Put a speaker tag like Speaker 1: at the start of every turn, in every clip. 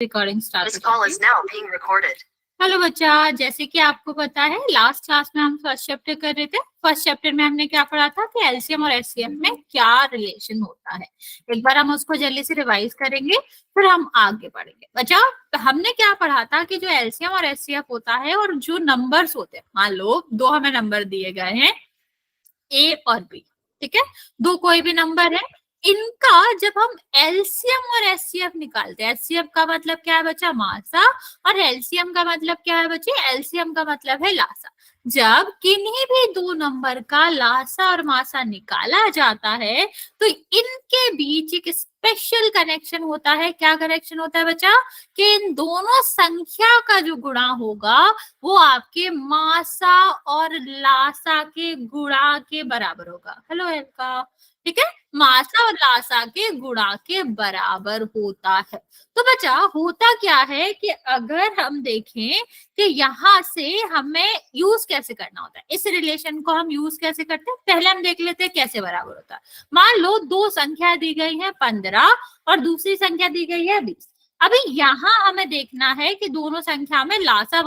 Speaker 1: Recording start
Speaker 2: This call is now being recorded.
Speaker 1: Hello बच्चा, जैसे कि आपको पता है लास्ट क्लास में हम फर्स्ट चैप्टर कर रहे थे। फर्स्ट चैप्टर में हमने क्या पढ़ा था कि एलसीएम और एचसीएफ में क्या रिलेशन होता है। एक बार हम उसको जल्दी से रिवाइज करेंगे, फिर हम आगे बढ़ेंगे। बच्चा, हमने क्या पढ़ा था कि जो एलसीएम और एचसीएफ होता है और जो नंबर्स होते हैं, मान लो दो हमें नंबर दिए गए हैं ए और बी, ठीक है, दो कोई भी नंबर है, इनका जब हम एलसीएम और एचसीएफ निकालते हैं, एचसीएफ का मतलब क्या है बच्चा, मासा, और एलसीएम का मतलब क्या है बच्चे, एलसीएम का मतलब है लासा। जब किन्हीं भी दो नंबर का लासा और मासा निकाला जाता है तो इनके बीच एक स्पेशल कनेक्शन होता है। क्या कनेक्शन होता है बच्चा, कि इन दोनों संख्या का जो गुणा होगा वो आपके मासा और लासा के गुणा के बराबर होगा। हेलो एलका, ठीक है, मासा और लासा के गुणा के बराबर होता है। तो बच्चा होता क्या है कि अगर हम देखें कि यहाँ से हमें यूज कैसे करना होता है, इस रिलेशन को हम यूज कैसे करते हैं, पहले हम देख लेते हैं कैसे बराबर होता है। मान लो दो संख्या दी गई है 15 और दूसरी संख्या दी गई है 20। अभी यहाँ हमें देखना है कि दोनों संख्या में लासा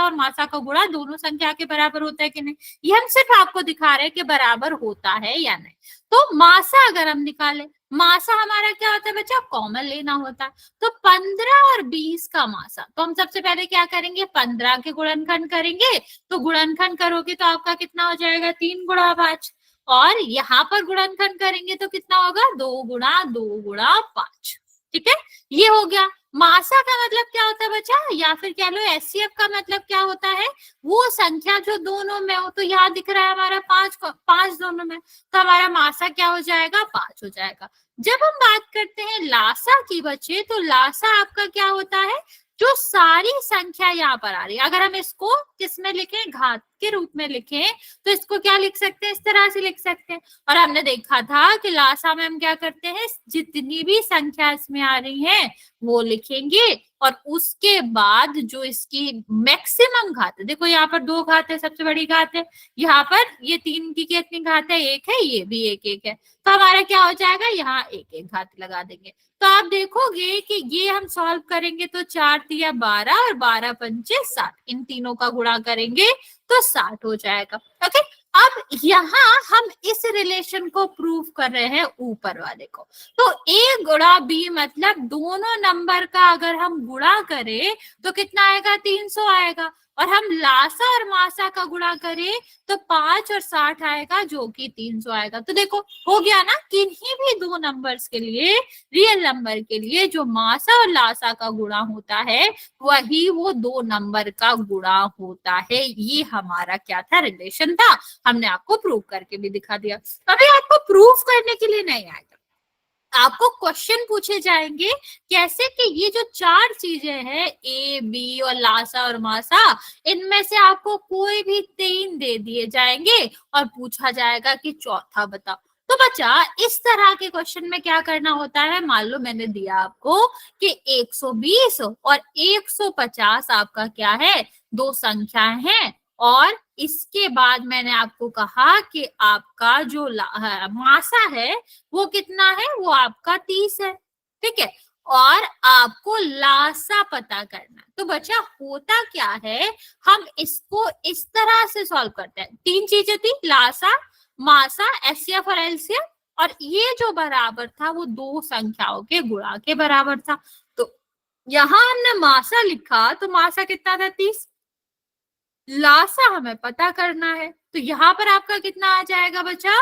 Speaker 1: और मासा का गुणा दोनों संख्या के बराबर होता है कि नहीं। ये हम सिर्फ आपको दिखा रहे हैं कि बराबर होता है या नहीं। तो मासा अगर हम निकालें, मासा हमारा क्या होता है बच्चा, कॉमन लेना होता है। तो 15 और 20 का मासा, तो हम सबसे पहले क्या करेंगे, 15 के गुणनखंड करेंगे। तो गुणनखंड करोगे तो आपका कितना हो जाएगा, 3 गुणा 5, और यहाँ पर गुणनखंड करेंगे तो कितना होगा, 2 गुणा 2 गुणा 5। ठीक है, ये हो गया। मासा का मतलब क्या होता है बच्चा, या फिर कह लो एचसीएफ का मतलब क्या होता है, वो संख्या जो दोनों में हो। तो यहाँ दिख रहा है हमारा 5 दोनों में, तो हमारा मासा क्या हो जाएगा, 5 हो जाएगा। जब हम बात करते हैं लासा की बच्चे, तो लासा आपका क्या होता है, जो सारी संख्या यहाँ पर आ रही है। अगर हम इसको किसमें लिखें, घात के रूप में लिखें, तो इसको क्या लिख सकते हैं, इस तरह से लिख सकते हैं। और हमने देखा था कि लासा में हम क्या करते हैं, जितनी भी संख्या इसमें आ रही है वो लिखेंगे, और उसके बाद जो इसकी मैक्सिमम घात है, देखो यहाँ पर 2 घात है, सबसे बड़ी घात है, यहाँ पर ये 3 की कितनी घात है, 1 है, ये भी 1 है, तो हमारा क्या हो जाएगा, यहाँ 1 घात लगा देंगे। तो आप देखोगे कि ये हम सॉल्व करेंगे तो 4 तिया 12 और 12 पंचे 60, इन तीनों का गुणा करेंगे तो 60 हो जाएगा। ओके, अब यहाँ हम इस रिलेशन को प्रूव कर रहे हैं ऊपर वाले को। तो ए गुणा बी मतलब दोनों नंबर का अगर हम गुणा करें तो कितना आएगा, 300 आएगा, और हम लासा और मासा का गुणा करें तो 5 और 60 आएगा, जो कि 300 आएगा। तो देखो हो गया ना, किन्हीं भी दो नंबर्स के लिए, रियल नंबर के लिए जो मासा और लासा का गुणा होता है वही वो दो नंबर का गुणा होता है। ये हमारा क्या था, रिलेशन था, हमने आपको प्रूव करके भी दिखा दिया। अभी आपको प्रूफ करने के लिए नहीं आएगा, आपको क्वेश्चन पूछे जाएंगे कैसे कि ये जो 4 चीजें हैं, ए बी और लासा और मासा, इनमें से आपको कोई भी 3 दे दिए जाएंगे और पूछा जाएगा कि चौथा बताओ। तो बच्चा इस तरह के क्वेश्चन में क्या करना होता है, मान लो मैंने दिया आपको कि 120 और 150 आपका क्या है, दो संख्याएं हैं, और इसके बाद मैंने आपको कहा कि आपका जो मासा है वो कितना है, वो आपका 30 है, ठीक है, और आपको लासा पता करना है। तो बच्चा होता क्या है, हम इसको इस तरह से सॉल्व करते हैं। 3 चीजें थी, लासा, मासा, एचसीएफ और एलसीएम, और ये जो बराबर था वो दो संख्याओं के गुणा के बराबर था। तो यहां हमने मासा लिखा तो मासा कितना था, 30, लासा हमें पता करना है, तो यहाँ पर आपका कितना आ जाएगा बच्चा,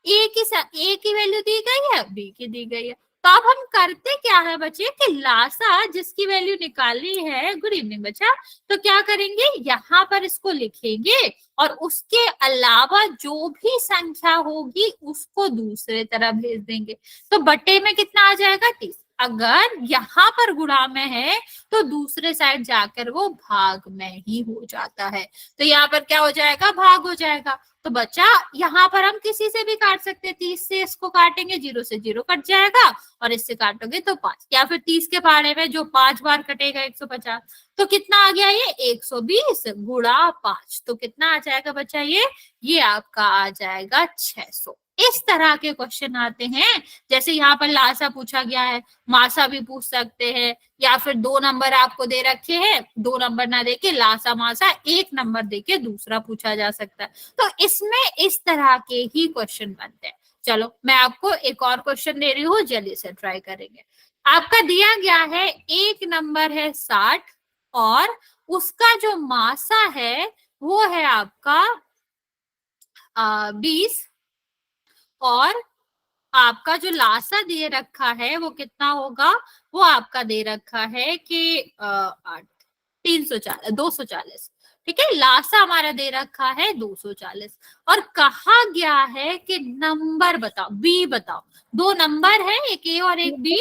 Speaker 1: ए की वैल्यू दी गई है, बी की दी गई है। तो अब हम करते क्या है बच्चे कि लासा जिसकी वैल्यू निकाली है, गुड इवनिंग बच्चा, तो क्या करेंगे, यहाँ पर इसको लिखेंगे और उसके अलावा जो भी संख्या होगी उसको दूसरे तरफ भेज देंगे। तो बटे में कितना आ जाएगा, 30। अगर यहाँ पर गुणा में है तो दूसरे साइड जाकर वो भाग में ही हो जाता है, तो यहाँ पर क्या हो जाएगा, भाग हो जाएगा। तो बच्चा यहाँ पर हम किसी से भी काट सकते हैं, 30 से इसको काटेंगे 0 से 0 कट जाएगा, और इससे काटोगे तो 5, या फिर 30 के पहाड़े में जो 5 बार कटेगा 150, तो कितना आ गया, ये 120 गुणा 5, तो कितना आ जाएगा बच्चा, ये आपका आ जाएगा 600। इस तरह के क्वेश्चन आते हैं। जैसे यहाँ पर लासा पूछा गया है, मासा भी पूछ सकते हैं, या फिर 2 नंबर आपको दे रखे हैं, 2 नंबर ना देके लासा मासा 1 नंबर देके दूसरा पूछा जा सकता है। तो इसमें इस तरह के ही क्वेश्चन बनते हैं। चलो मैं आपको एक और क्वेश्चन दे रही हूँ, जल्दी से ट्राई करेंगे। आपका दिया गया है एक नंबर है 60 और उसका जो मासा है वो है आपका 20, और आपका जो लासा दे रखा है वो कितना होगा, वो आपका दे रखा है कि 340 240। ठीक है, लासा हमारा दे रखा है 240 और कहा गया है कि नंबर बताओ, बी बताओ। 2 नंबर है, एक ए और एक बी।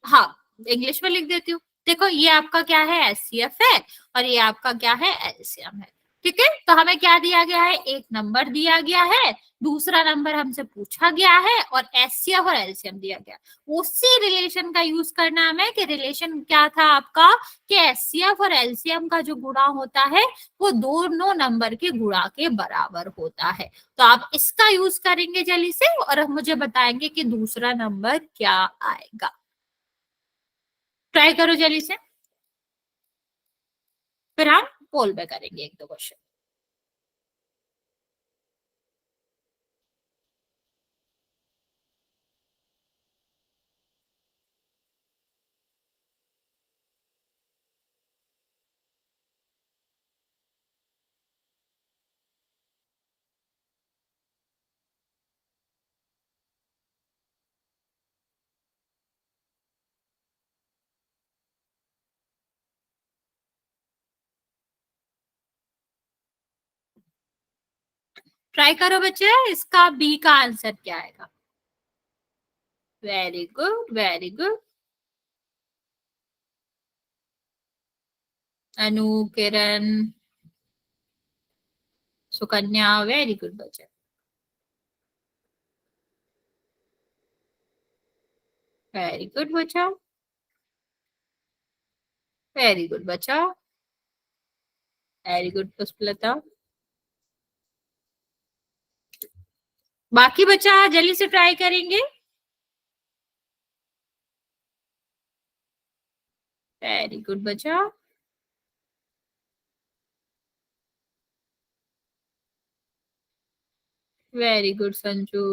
Speaker 1: हाँ, इंग्लिश में लिख देती हूँ। देखो ये आपका क्या है, एचसीएफ है, और ये आपका क्या है, एलसीएम है। ठीक है, तो हमें क्या दिया गया है, एक नंबर दिया गया है, दूसरा नंबर हमसे पूछा गया है, और एचसीएफ और एलसीएम दिया गया। उसी रिलेशन का यूज करना है हमें, कि रिलेशन क्या था आपका, कि एचसीएफ और एलसीएम का जो गुणा होता है वो दोनों नंबर के गुणा के बराबर होता है। तो आप इसका यूज करेंगे जल्दी से, और हम मुझे बताएंगे कि दूसरा नंबर क्या आएगा। ट्राई करो जल्दी से, फिर हम पोल में करेंगे 1-2 क्वेश्चन। ट्राई करो बच्चे, इसका बी का आंसर क्या आएगा। Very good, very good. Anu, Kiran, Sukanya, very good बच्चे, वेरी गुड बच्चा, वेरी गुड बच्चा, वेरी गुड पुष्पलता। बाकी बच्चा जल्दी से ट्राई करेंगे। वेरी गुड बच्चा, वेरी गुड संजू।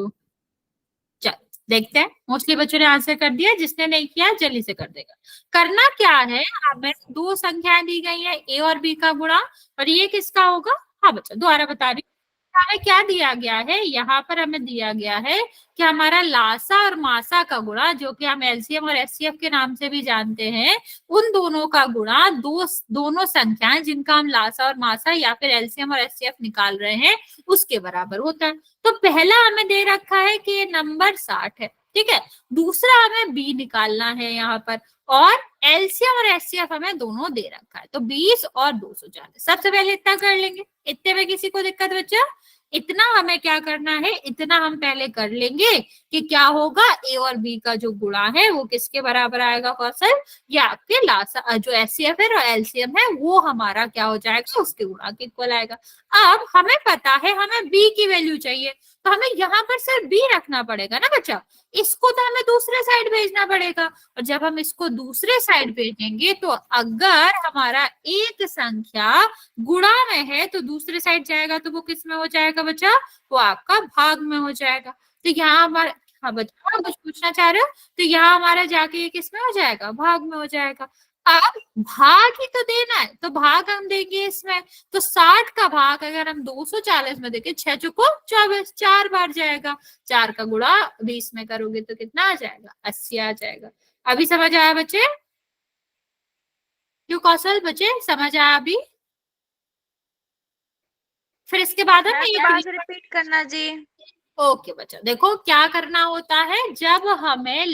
Speaker 1: चल देखते हैं, मोस्टली बच्चों ने आंसर कर दिया, जिसने नहीं किया जल्दी से कर देगा। करना क्या है, हमें 2 संख्याएं दी गई है, ए और बी का गुणा, और ये किसका होगा। हाँ बच्चा, दोबारा बता रही हूँ। हमें क्या दिया गया है, यहाँ पर हमें दिया गया है कि हमारा लासा और मासा का गुणा, जो कि हम एलसीएम और एचसीएफ के नाम से भी जानते हैं, उन दोनों का गुणा दोनों संख्याएं जिनका हम लासा और मासा या फिर एलसीएम और एचसीएफ निकाल रहे हैं उसके बराबर होता है। तो पहला हमें दे रखा है कि ये नंबर 60 है। ठीक है, दूसरा हमें बी निकालना है यहाँ पर, और एलसीएम और एचसीएफ हमें दोनों दे रखा है, तो 20 और 240। सबसे पहले इतना कर लेंगे, इतने में किसी को दिक्कत बच्चा। इतना हमें क्या करना है, इतना हम पहले कर लेंगे कि क्या होगा, ए और बी का जो गुणा है वो किसके बराबर आएगा कौशल, या आपके लासा जो एचसीएफ है और एलसीएम है वो हमारा क्या हो जाएगा, उसके गुणा के इक्वल आएगा। अब हमें पता है हमें बी की वैल्यू चाहिए, तो हमें यहाँ पर सिर्फ बी रखना पड़ेगा ना बच्चा, इसको तो हमें दूसरे साइड भेजना पड़ेगा। और जब हम इसको दूसरे साइड भेजेंगे तो अगर हमारा एक संख्या गुणा में है तो दूसरे साइड जाएगा, तो वो किस में हो जाएगा बच्चा, वो आपका भाग में हो जाएगा। तो यहाँ हमारा, हाँ बच्चा कुछ पूछना चाह रहे हो, तो यहाँ हमारा जाके ये किस में हो जाएगा, भाग में हो जाएगा। अब भाग ही तो देना है, तो भाग हम देंगे इसमें, तो 60 का भाग अगर हम 240 में देंगे, 6 चुको 24, 4 बार जाएगा, 4 का गुणा 20 में करोगे तो कितना आ जाएगा, 80 आ जाएगा। अभी समझ आया बच्चे, क्यों कौशल बच्चे समझ आया अभी। फिर इसके बाद हम
Speaker 3: बात रिपीट करना जी।
Speaker 1: ओके बच्चा, देखो क्या करना होता है, जब हमें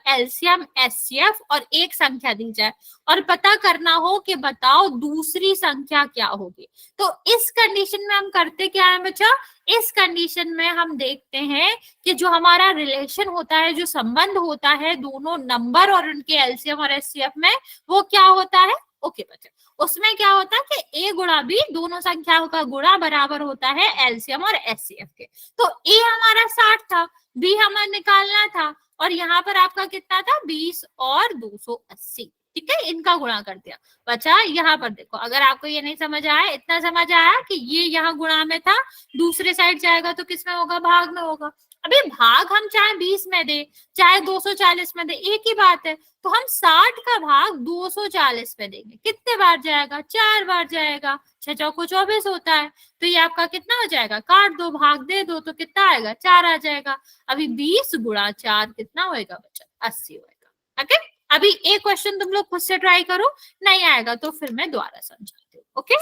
Speaker 1: एलसीएम एचसीएफ और एक संख्या दी जाए और पता करना हो कि बताओ दूसरी संख्या क्या होगी, तो इस कंडीशन में हम करते क्या है बच्चा, इस कंडीशन में हम देखते हैं कि जो हमारा रिलेशन होता है, जो संबंध होता है दोनों नंबर और उनके एलसीएम और एचसीएफ में, वो क्या होता है। ओके बच्चा, उसमें क्या होता है कि ए गुणा बी, दोनों संख्याओं का गुणा बराबर होता है एलसीएम और एचसीएफ के। तो ए हमारा 60 था, बी हमें निकालना था, और यहाँ पर आपका कितना था 20 और 280। ठीक है, इनका गुणा कर दिया। बचा यहाँ पर देखो, अगर आपको ये नहीं समझ आया, इतना समझ आया कि ये यहाँ गुणा में था, दूसरे साइड जाएगा तो किस में होगा, भाग में होगा। अभी भाग हम चाहे 20 में दे चाहे 240 में दे, एक ही बात है। तो हम 60 का भाग 240 में देंगे, कितने बार जाएगा, 4 बार जाएगा, 6 चौको 24 होता है। तो ये आपका कितना हो जाएगा, काट दो, भाग दे दो, तो कितना आएगा, 4 आ जाएगा। अभी 20 गुणा 4 कितना होएगा बच्चा, 80 होएगा। ओके, अभी एक क्वेश्चन तुम लोग खुद से ट्राई करो, नहीं आएगा तो फिर मैं दोबारा समझाती हूँ। ओके,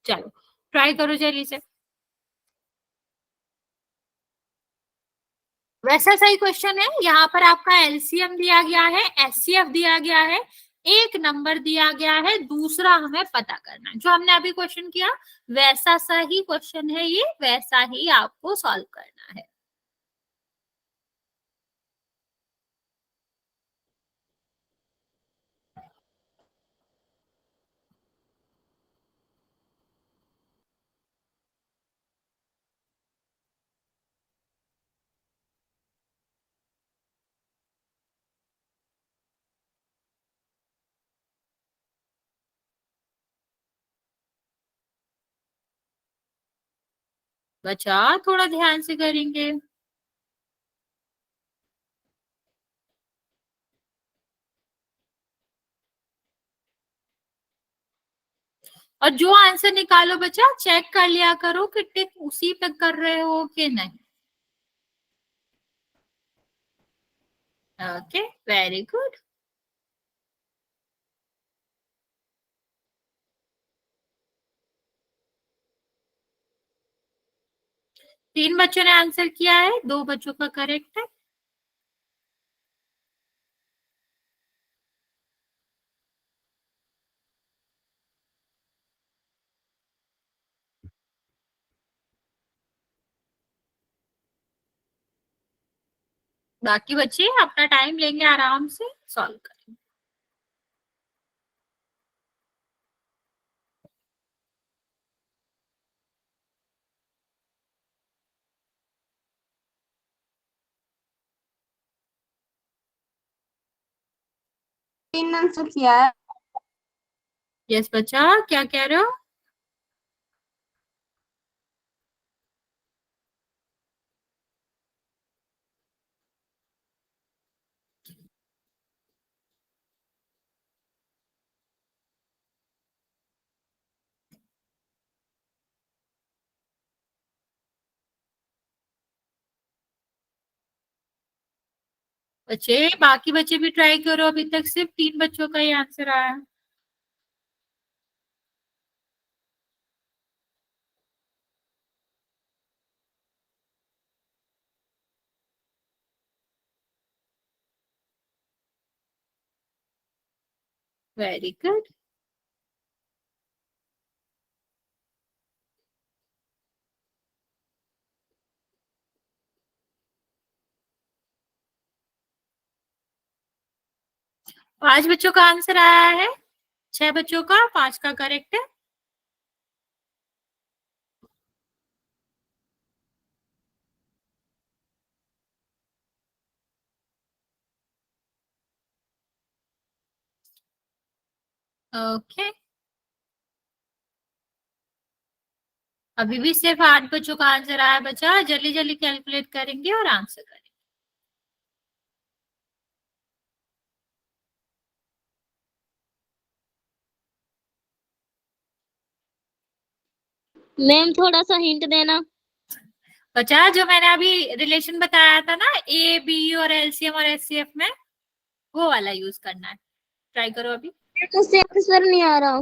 Speaker 1: चलो ट्राई करो जल्दी से। वैसा सही क्वेश्चन है, यहाँ पर आपका एलसीएम दिया गया है, एचसीएफ दिया गया है, एक नंबर दिया गया है, दूसरा हमें पता करना है। जो हमने अभी क्वेश्चन किया वैसा सही क्वेश्चन है ये, वैसा ही आपको सॉल्व करना है। बच्चा थोड़ा ध्यान से करेंगे। और जो आंसर निकालो बच्चा चेक कर लिया करो कि टिक उसी पे कर रहे हो कि नहीं। Okay, very good. तीन बच्चों ने आंसर किया है, दो बच्चों का करेक्ट है। बाकी बच्चे अपना टाइम लेंगे, आराम से सॉल्व करेंगे।
Speaker 3: तीन आंसर किया है।
Speaker 1: यस बच्चा, क्या कह रहे हो। बच्चे बाकी बच्चे भी ट्राई करो, अभी तक सिर्फ तीन बच्चों का ही आंसर आया। Very good. पांच बच्चों का आंसर आया है, छह बच्चों का, पांच का करेक्ट है। ओके, अभी भी सिर्फ आठ बच्चों का आंसर आया बच्चा, जल्दी जल्दी कैलकुलेट करेंगे और आंसर करेंगे।
Speaker 3: मैम थोड़ा सा हिंट देना।
Speaker 1: बच्चा जो मैंने अभी रिलेशन बताया था ना, ए बी और एलसीएम और एचसीएफ में, वो वाला यूज करना है। ट्राई करो अभी,
Speaker 3: तो से आंसर नहीं आ रहा।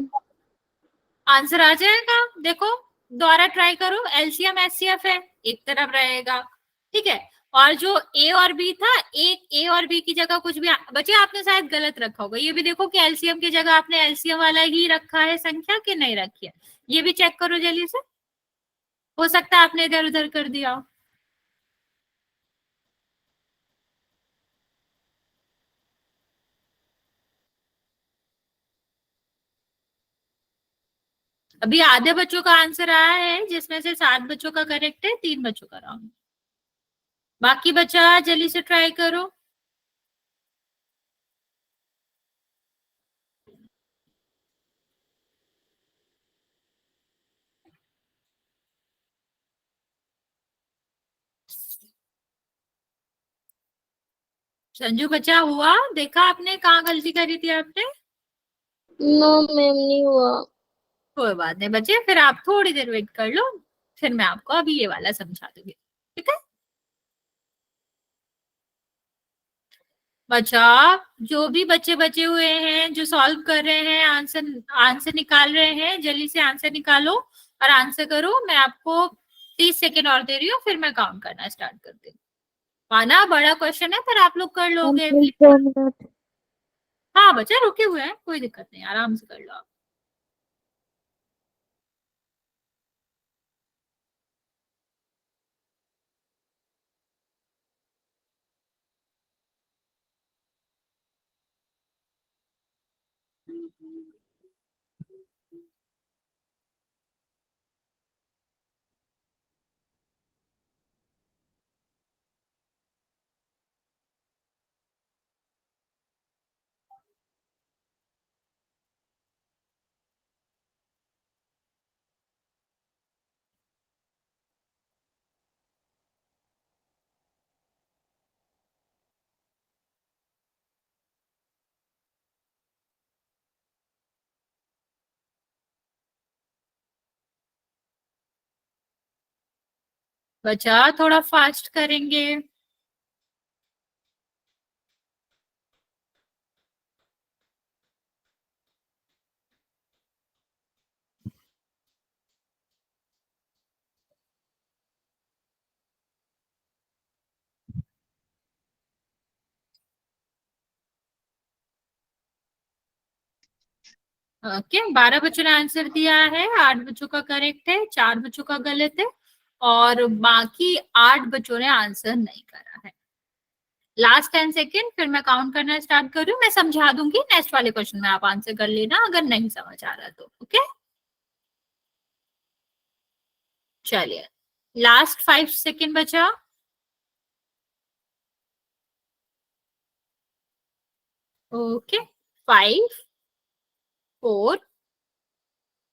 Speaker 1: आंसर आ जाएगा। देखो दोबारा ट्राई करो, एलसीएम एचसीएफ है, एक तरफ रहेगा। ठीक है, और जो ए और बी था, एक ए और बी की जगह कुछ भी बच्चे आपने शायद गलत रखा होगा। ये भी देखो कि एलसीएम की जगह आपने एलसीएम वाला ही रखा है संख्या कि नहीं रखी है, ये भी चेक करो जल्दी से। हो सकता है आपने इधर उधर कर दिया हो। अभी आधे बच्चों का आंसर आया है, जिसमें से 7 बच्चों का करेक्ट है, 3 बच्चों का रॉन्ग। बाकी बच्चा जल्दी से ट्राई करो। संजू बच्चा हुआ? देखा आपने कहाँ गलती करी थी आपने?
Speaker 3: नो मैम, नहीं हुआ।
Speaker 1: कोई बात नहीं बच्चे, फिर आप थोड़ी देर वेट कर लो, फिर मैं आपको अभी ये वाला समझा दूंगी, ठीक है? बच्चा, जो भी बच्चे बचे हुए हैं जो सॉल्व कर रहे हैं, आंसर आंसर निकाल रहे हैं, जल्दी से आंसर निकालो और आंसर करो। मैं आपको 30 सेकेंड और दे रही हूँ, फिर मैं काउंट करना स्टार्ट कर दूँ। माना बड़ा क्वेश्चन है, पर आप लोग कर लोगे। हाँ बच्चा, रुके हुए हैं, कोई दिक्कत नहीं, आराम से कर लो आप। बच्चा थोड़ा फास्ट करेंगे। ओके, 12 बच्चों ने आंसर दिया है, 8 बच्चों का करेक्ट है, 4 बच्चों का गलत है, और बाकी 8 बच्चों ने आंसर नहीं करा है। लास्ट 10 सेकेंड, फिर मैं काउंट करना स्टार्ट कर रही हूँ। मैं समझा दूंगी, नेक्स्ट वाले क्वेश्चन में आप आंसर कर लेना अगर नहीं समझ आ रहा तो। ओके, चलिए, लास्ट 5 सेकेंड बचा। ओके, 5, 4,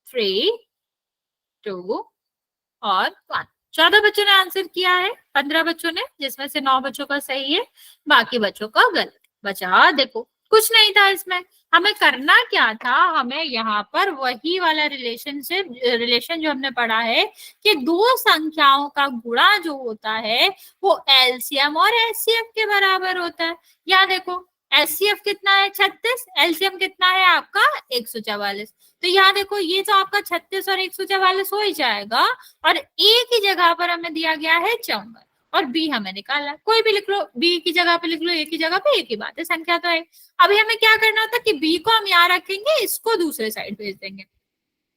Speaker 1: 3, 2 और 1। 14 बच्चों ने आंसर किया है, 15 बच्चों ने, जिसमें से 9 बच्चों का सही है, बाकी बच्चों का गलत। बचा देखो, कुछ नहीं था इसमें। हमें करना क्या था, हमें यहाँ पर वही वाला रिलेशन जो हमने पढ़ा है कि दो संख्याओं का गुणा जो होता है वो एलसीएम और एचसीएफ के बराबर होता है। यहाँ देखो, एचसीएफ कितना है 36, एलसीएम कितना है आपका 144। तो यहाँ देखो, ये तो आपका 36 और 144 हो ही जाएगा, और ए की जगह पर हमें दिया गया है 54 और बी हमें निकालना है। कोई भी लिख लो, बी की जगह पे लिख लो, ए की जगह पे, एक ही बात है, संख्या तो है। अभी हमें क्या करना होता है कि बी को हम यहाँ रखेंगे, इसको दूसरे साइड भेज देंगे,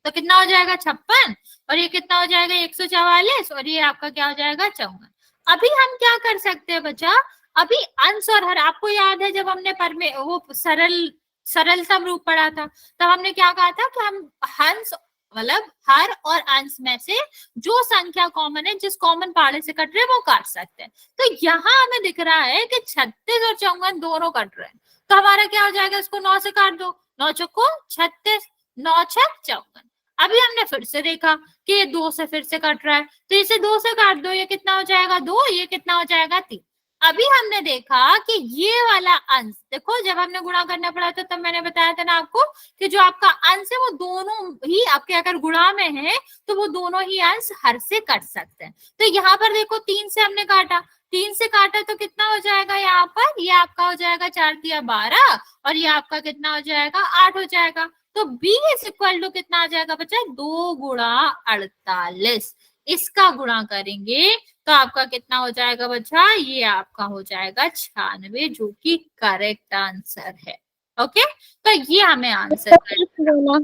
Speaker 1: तो कितना हो जाएगा 56, और ये कितना हो जाएगा 144, और ये आपका क्या हो जाएगा 54। अभी हम क्या कर सकते हैं बच्चा, अभी अंश और हर, आपको याद है जब हमने पर में वो सरलतम रूप पढ़ा था, तब हमने क्या कहा था कि हम हंस मतलब हर और अंश में से जो संख्या कॉमन है, जिस कॉमन पहाड़े से कट रहे हैं वो काट सकते हैं। तो यहाँ हमें दिख रहा है कि 36 और 54 दोनों कट रहे हैं, तो हमारा क्या हो जाएगा, इसको 9 से काट दो, 9 चौको 36, 9 छक 54। अभी हमने फिर से देखा कि ये 2 से फिर से कट रहा है, तो इसे 2 से काट दो, ये कितना हो जाएगा 2, ये कितना हो जाएगा 3। अभी हमने देखा कि ये वाला अंश देखो, जब हमने गुणा करना पड़ा था तब मैंने बताया था ना आपको कि जो आपका अंश है वो दोनों ही आपके अगर गुणा में है तो वो दोनों ही अंश हर से कट सकते हैं। तो यहाँ पर देखो, 3 से हमने काटा, 3 से काटा तो कितना हो जाएगा, यहाँ पर ये आपका हो जाएगा 4 तिया 12, और ये आपका कितना हो जाएगा 8 हो जाएगा। तो b इज इक्वल टू कितना आ जाएगा बच्चा, 2 गुणा 48। इसका गुणा करेंगे तो आपका कितना हो जाएगा बच्चा, ये आपका हो जाएगा 96, जो कि करेक्ट आंसर है। ओके, तो ये हमें आंसर
Speaker 3: दोबारा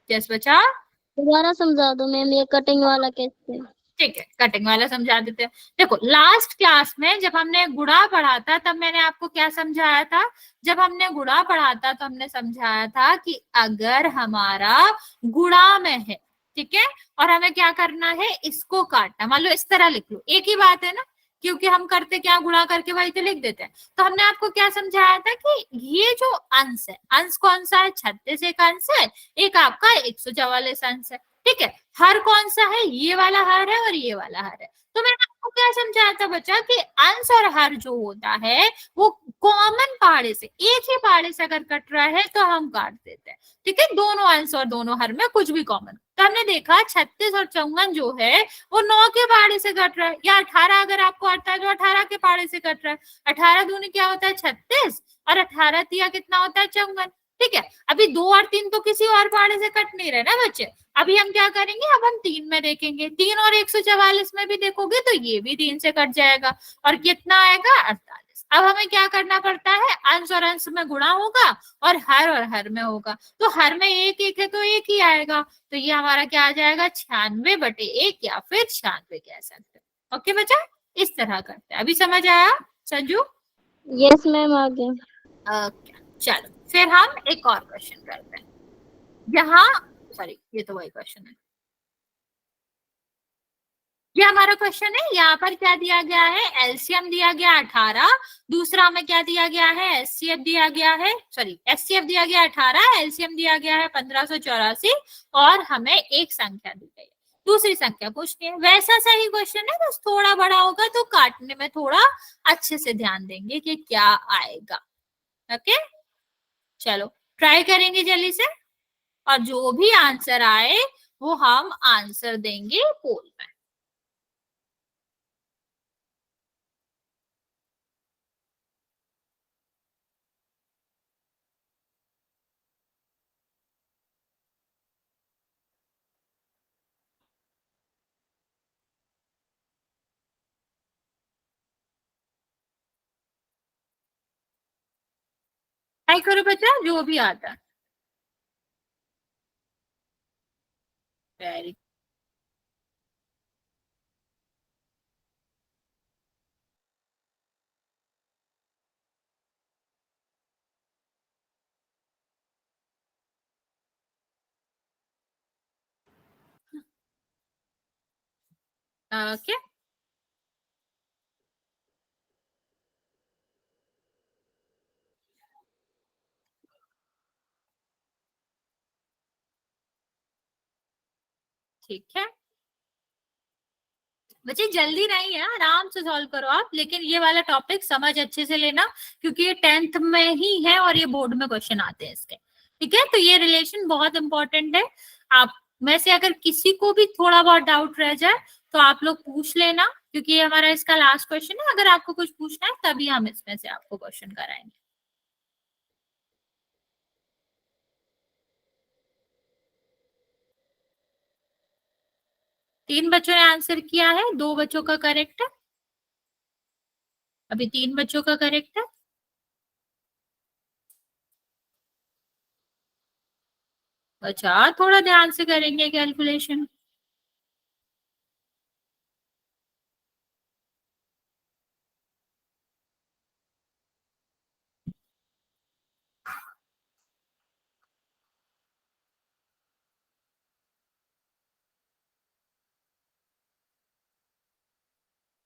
Speaker 1: यस बच्चा।
Speaker 3: दोबारा समझा दो मैम, ये कटिंग वाला कैसे?
Speaker 1: ठीक है, कटिंग वाला समझा देते हैं। देखो लास्ट क्लास में जब हमने गुणा पढ़ा था तब मैंने आपको क्या समझाया था? जब हमने गुणा पढ़ा था तो हमने समझाया था कि अगर हमारा गुणा में है, ठीक है, और हमें क्या करना है, इसको काटना, मान लो इस तरह लिख लो, एक ही बात है ना, क्योंकि हम करते क्या, गुणा करके वही तो लिख देते हैं। तो हमने आपको क्या समझाया था कि ये जो अंश है, अंश कौन सा है, 36 एक अंश है, एक आपका 144 अंश है, ठीक है। हर कौन सा है, ये वाला हर है और ये वाला हर है। तो मैंने आपको क्या समझाया था बच्चा कि अंश और हर जो होता है वो कॉमन पहाड़े से, एक ही पहाड़े से अगर कट रहा है तो हम काट देते हैं, ठीक है, दोनों अंश और दोनों हर में कुछ भी कॉमन। तो हमने देखा 36 और 54 जो है वो 9 के पहाड़े से कट रहा है, या 18 अगर आपको आता है तो 18 के पहाड़े से कट रहा है। 18 दूनी क्या होता है 36, और 18 तिया कितना होता है 54, ठीक है। अभी 2 और 3 तो किसी और पहाड़े से कट नहीं रहे ना बच्चे। अभी हम क्या करेंगे, अब हम 3 में देखेंगे, 3 और 144 में भी देखोगे तो ये भी 3 से कट जाएगा, और कितना आएगा 48। अब हमें क्या करना पड़ता है, अंश और अंश में गुणा होगा और हर में होगा, तो हर में एक एक है तो एक ही आएगा, तो ये हमारा क्या आ जाएगा 96/1, या फिर 96 कह सकते हैं। ओके बच्चा, इस तरह करते हैं। अभी समझ आया संजू?
Speaker 3: यस मैम, आ गया।
Speaker 1: ओके, चलो फिर हम एक और क्वेश्चन करते हैं। यहाँ सॉरी, ये तो वही क्वेश्चन है, ये हमारा क्वेश्चन है। यहाँ पर क्या दिया गया है, एलसीएम दिया गया 18, दूसरा हमें क्या दिया गया है, एचसीएफ दिया गया है, सॉरी एचसीएफ दिया गया 18, एलसीएम दिया गया है 1584, और हमें एक संख्या दी गई है, दूसरी संख्या पूछनी है। वैसा सही क्वेश्चन है, बस थोड़ा बड़ा होगा तो काटने में थोड़ा अच्छे से ध्यान देंगे कि क्या आएगा। ओके, चलो ट्राई करेंगे जल्दी से, और जो भी आंसर आए वो हम आंसर देंगे पोल में। ट्राई करो बच्चा, जो भी आता है। वेरी ओके, ठीक है बच्चे, जल्दी नहीं है, आराम से सॉल्व करो आप, लेकिन ये वाला टॉपिक समझ अच्छे से लेना, क्योंकि ये 10th में ही है और ये बोर्ड में क्वेश्चन आते हैं इसके, ठीक है। तो ये रिलेशन बहुत इंपॉर्टेंट है। आप में से अगर किसी को भी थोड़ा बहुत डाउट रह जाए तो आप लोग पूछ लेना, क्योंकि ये हमारा इसका लास्ट क्वेश्चन है। अगर आपको कुछ पूछना है तभी हम इसमें से आपको क्वेश्चन कराएंगे। तीन बच्चों ने आंसर किया है, 2 बच्चों का करेक्ट है, अभी 3 बच्चों का करेक्ट है। अच्छा, थोड़ा ध्यान से करेंगे कैलकुलेशन।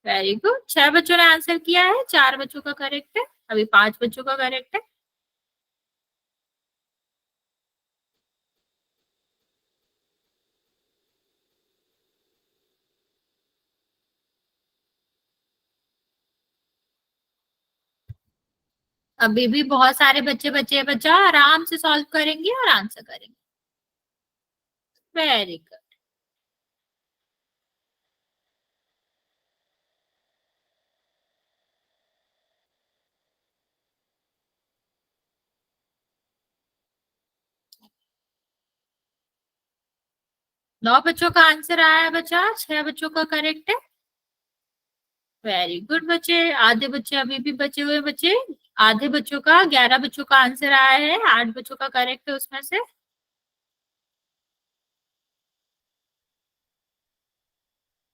Speaker 1: वेरी गुड, 6 बच्चों ने आंसर किया है, 4 बच्चों का करेक्ट है, अभी 5 बच्चों का करेक्ट है। अभी भी बहुत सारे बच्चे बचे हैं बच्चा, आराम से सॉल्व करेंगे और आंसर करेंगे। वेरी गुड, नौ बच्चों का आंसर आया है बच्चा, 6 बच्चों का करेक्ट है। वेरी गुड बच्चे, आधे बच्चे अभी भी बचे हुए बच्चे, आधे बच्चों का, 11 बच्चों का आंसर आया है, 8 बच्चों का करेक्ट है उसमें से।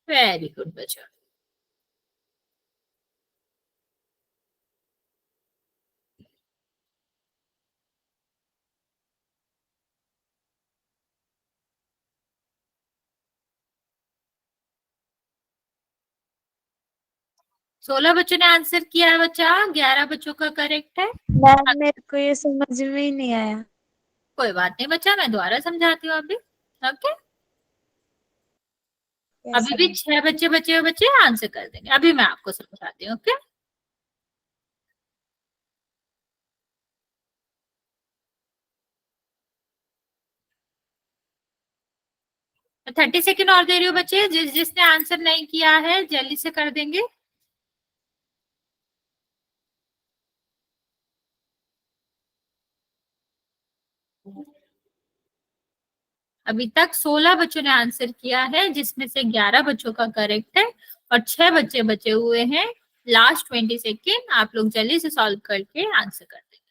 Speaker 1: वेरी गुड बच्चा। सोलह बच्चों ने आंसर किया है बच्चा, 11 बच्चों का करेक्ट है।
Speaker 4: मैम मेरे को ये समझ में ही नहीं आया।
Speaker 1: कोई बात नहीं बच्चा, मैं दोबारा समझाती हूँ अभी। ओके, अभी भी 6 बच्चे बचे हुए बच्चे आंसर कर देंगे, अभी मैं आपको समझाती हूँ। ओके, 30 सेकेंड और दे रही हूँ बच्चे, जिसने आंसर नहीं किया है जल्दी से कर देंगे। अभी तक 16 बच्चों ने आंसर किया है, जिसमें से 11 बच्चों का करेक्ट है और 6 बच्चे बचे हुए हैं। लास्ट 20 सेकेंड, आप लोग जल्दी से सॉल्व करके आंसर कर देंगे।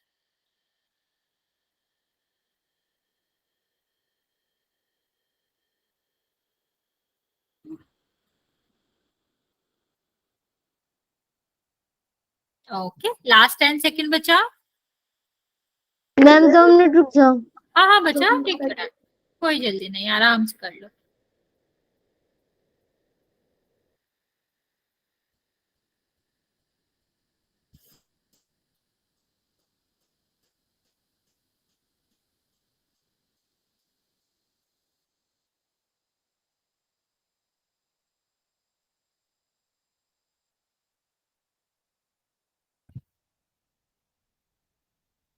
Speaker 1: लास्ट 10 सेकेंड बचा।
Speaker 3: मैम 2 मिनट रुक जाओ।
Speaker 1: हाँ हाँ बचा, ठीक है, कोई जल्दी नहीं, आराम से कर लो।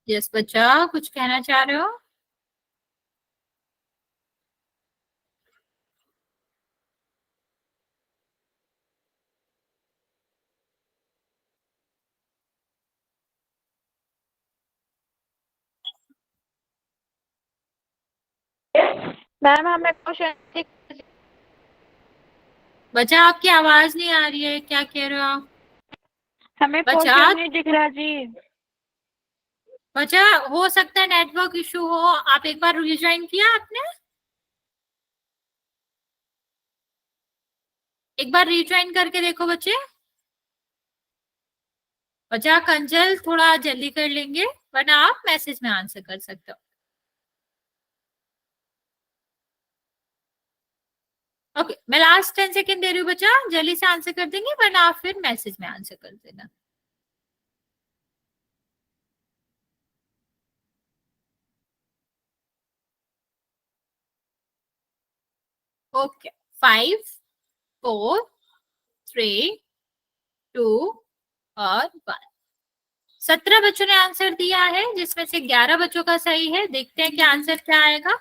Speaker 1: यस बच्चा, कुछ कहना चाह रहे हो?
Speaker 4: मैम हमें क्वेश्चन
Speaker 1: बच्चा आपकी आवाज नहीं आ रही है, क्या कह रहे हो आप?
Speaker 4: हमें
Speaker 1: बच्चा
Speaker 4: क्वेश्चन नहीं दिख रहा जी।
Speaker 1: बच्चा, हो सकता है नेटवर्क इशू हो, आप एक बार रिज्वाइन किया आपने? एक बार रिज्वाइन करके देखो बच्चे। बच्चा कंजल थोड़ा जल्दी कर लेंगे, वरना आप मैसेज में आंसर कर सकते हो। ओके, मैं लास्ट 10 सेकेंड दे रही हूँ बच्चा, जल्दी से आंसर कर देंगे, वरना आप फिर मैसेज में आंसर कर देना। ओके, 5 4 3 2 और 1। 17 बच्चों ने आंसर दिया है, जिसमें से 11 बच्चों का सही है। देखते हैं कि आंसर क्या आएगा।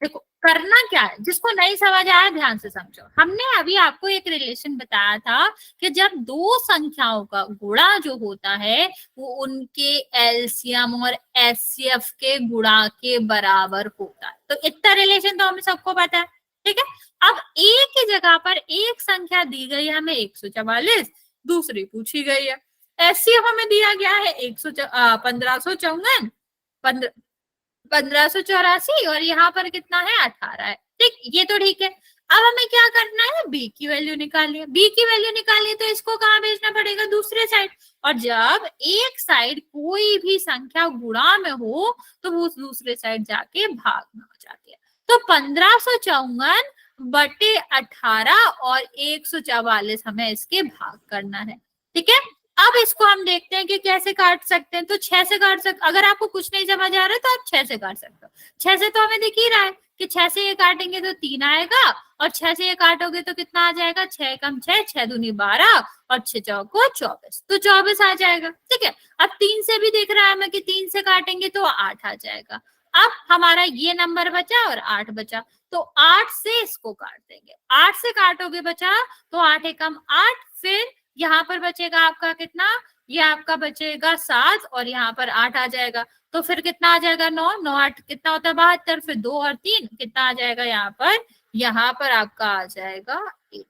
Speaker 1: देखो करना क्या है, जिसको नहीं समझ आया ध्यान से समझो। हमने अभी आपको एक रिलेशन बताया था कि जब दो संख्याओं का गुणा जो होता है वो उनके एलसीएम और एचसीएफ के गुणा के बराबर होता है। तो इतना रिलेशन तो हमें सबको पता है, ठीक है। अब एक ही जगह पर एक संख्या दी गई है हमें 144, दूसरी पूछी गई है। एचसीएफ हमें दिया गया है 1554, 1584 और यहाँ पर कितना है 18 है। ठीक, ये तो ठीक है। अब हमें क्या करना है, बी की वैल्यू निकालनी है। बी की वैल्यू निकालनी है तो इसको कहाँ भेजना पड़ेगा, दूसरे साइड। और जब एक साइड कोई भी संख्या गुणा में हो तो वो दूसरे साइड जाके भाग में हो जाती है। तो 1554 बटे 18 और 144 हमें इसके भाग करना है, ठीक है। अब इसको हम देखते हैं कि कैसे काट सकते हैं। तो 6 से काट सकते, अगर आपको कुछ नहीं समझ आ रहा है तो आप 6 से काट सकते हो। 6 से तो हमें दिख ही रहा है कि 6 से ये काटेंगे तो 3 आएगा, और 6 से ये काटोगे तो कितना आ जाएगा, 6 कम 6, 6 दूनी 12 और 6 चौको 24, तो 24 आ जाएगा, ठीक है। अब 3 से भी दिख रहा है हमें कि 3 से काटेंगे तो 8 आ जाएगा। अब हमारा ये नंबर बचा और 8 बचा, तो 8 से इसको काट देंगे। 8 से काटोगे बचा तो 8 एकम 8, फिर यहाँ पर बचेगा आपका कितना, ये आपका बचेगा 7 और यहाँ पर 8 आ जाएगा। तो फिर कितना आ जाएगा, 9 9 8 कितना होता है 72, फिर 2 और 3 कितना आ जाएगा यहाँ पर आपका आ जाएगा 8,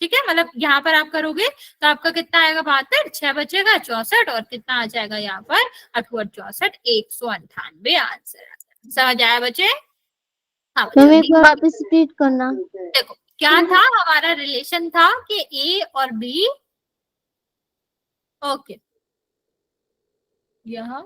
Speaker 1: ठीक है। मतलब यहाँ पर आप करोगे तो आपका कितना आएगा 72, 6 बचेगा 64 और कितना आ जाएगा यहाँ पर 8 और 64 198 आंसर। समझ आया बच्चे? हाँ
Speaker 3: मैम एक बार वापस रिपीट करना।
Speaker 1: देखो क्या था हमारा रिलेशन था कि ए और बी, ओके यह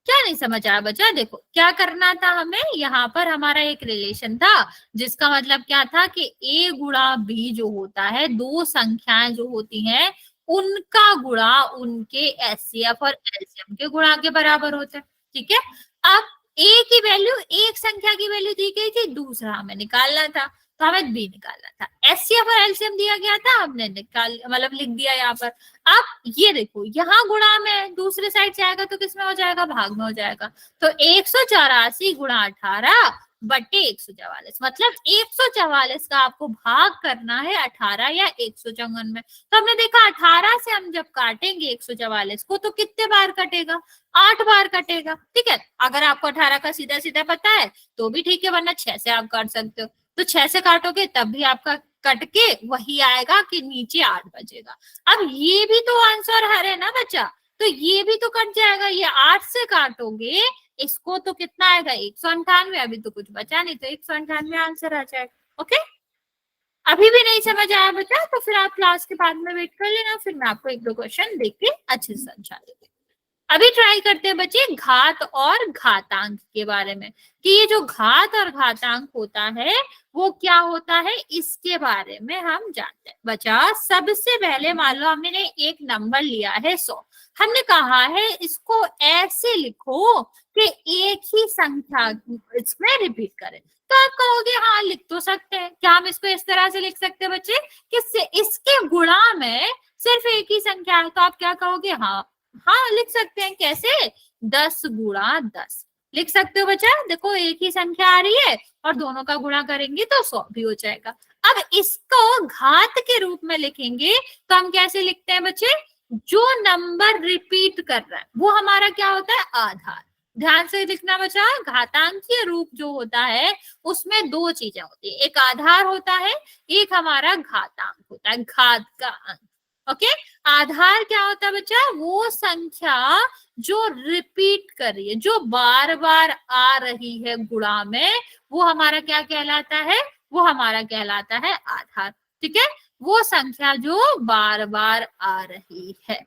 Speaker 1: क्या नहीं समझ आया बच्चा? देखो क्या करना था हमें, यहाँ पर हमारा एक रिलेशन था जिसका मतलब क्या था कि ए गुणा बी जो होता है, दो संख्याएं जो होती हैं उनका गुणा उनके एचसीएफ और एलसीएम के गुणा के बराबर होता है। ठीक है, अब ए की वैल्यू, एक संख्या की वैल्यू दी गई थी, दूसरा हमें निकालना था तो हमें बी निकालना था। एचसीएफ और एलसीएम दिया गया था, हमने निकाल मतलब लिख दिया यहाँ पर। अब ये देखो यहाँ गुणा में दूसरे साइड जाएगा तो किस में हो जाएगा, भाग में हो जाएगा। तो 184 गुणा 18 बटे 144, मतलब 144 का आपको भाग करना है 18 या 154 में। तो हमने देखा 18 से हम जब काटेंगे 144 को तो कितने बार कटेगा, 8 बार कटेगा। ठीक है, अगर आपको 18 का सीधा सीधा पता है तो भी ठीक है, वरना 6 से आप काट सकते हो। तो 6 से काटोगे तब भी आपका कट के वही आएगा कि नीचे 8 बचेगा। अब ये भी तो आंसर है ना बच्चा, तो ये भी तो कट जाएगा। ये 8 से काटोगे इसको तो कितना आएगा, 198। अभी तो कुछ बचा नहीं तो 198 आंसर आ जाएगा। ओके, अभी भी नहीं समझ आया बच्चा तो फिर आप क्लास के बाद में वेट कर लेना, फिर मैं आपको एक दो क्वेश्चन देख के अच्छे से समझा देती हूँ। अभी ट्राई करते हैं बच्चे घात और घातांक के बारे में, कि ये जो घात और घातांक होता है वो क्या होता है, इसके बारे में हम जानते हैं। बच्चा सबसे पहले मान लो हमने एक नंबर लिया है 100, हमने कहा है इसको ऐसे लिखो कि एक ही संख्या इसमें रिपीट करें। तो आप कहोगे हाँ लिख तो सकते हैं, क्या हम इसको इस तरह से लिख सकते हैं बच्चे कि इसके गुणा में सिर्फ एक ही संख्या है? तो आप क्या कहोगे, हाँ लिख सकते हैं। कैसे, 10 गुणा 10 लिख सकते हो बच्चा। देखो एक ही संख्या आ रही है और दोनों का गुणा करेंगे तो 100 भी हो जाएगा। अब इसको घात के रूप में लिखेंगे तो हम कैसे लिखते हैं बच्चे, जो नंबर रिपीट कर रहा है वो हमारा क्या होता है, आधार। ध्यान से लिखना बच्चा, घातांकीय रूप जो होता है उसमें दो चीजें होती है, एक आधार होता है, एक हमारा घातांक होता है, घात का अंक। ओके, आधार क्या होता है बच्चा, वो संख्या जो रिपीट कर रही है, जो बार बार आ रही है गुणा में, वो हमारा क्या कहलाता है, वो हमारा कहलाता है आधार। ठीक है, वो संख्या जो बार बार आ रही है।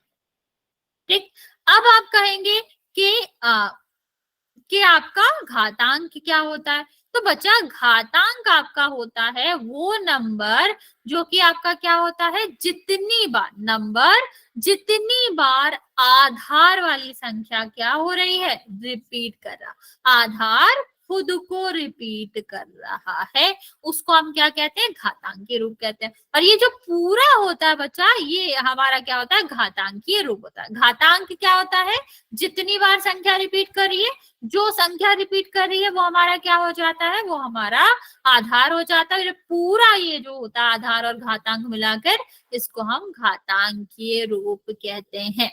Speaker 1: ठीक, अब आप कहेंगे कि आपका घातांक क्या होता है। तो बच्चा घातांक आपका होता है वो नंबर जो कि आपका क्या होता है, जितनी बार नंबर, जितनी बार आधार वाली संख्या क्या हो रही है, रिपीट कर रहा, आधार खुद को रिपीट कर रहा है, उसको हम क्या कहते हैं, घातांकीय रूप कहते हैं। और ये जो पूरा होता है बच्चा, ये हमारा क्या होता है, घातांकीय रूप होता है। घातांक क्या होता है, जितनी बार संख्या रिपीट कर रही है, जो संख्या रिपीट कर रही है वो हमारा क्या हो जाता है, वो हमारा आधार हो जाता है। पूरा ये जो होता है आधार और घातांक मिलाकर, इसको हम घातांकीय रूप कहते हैं।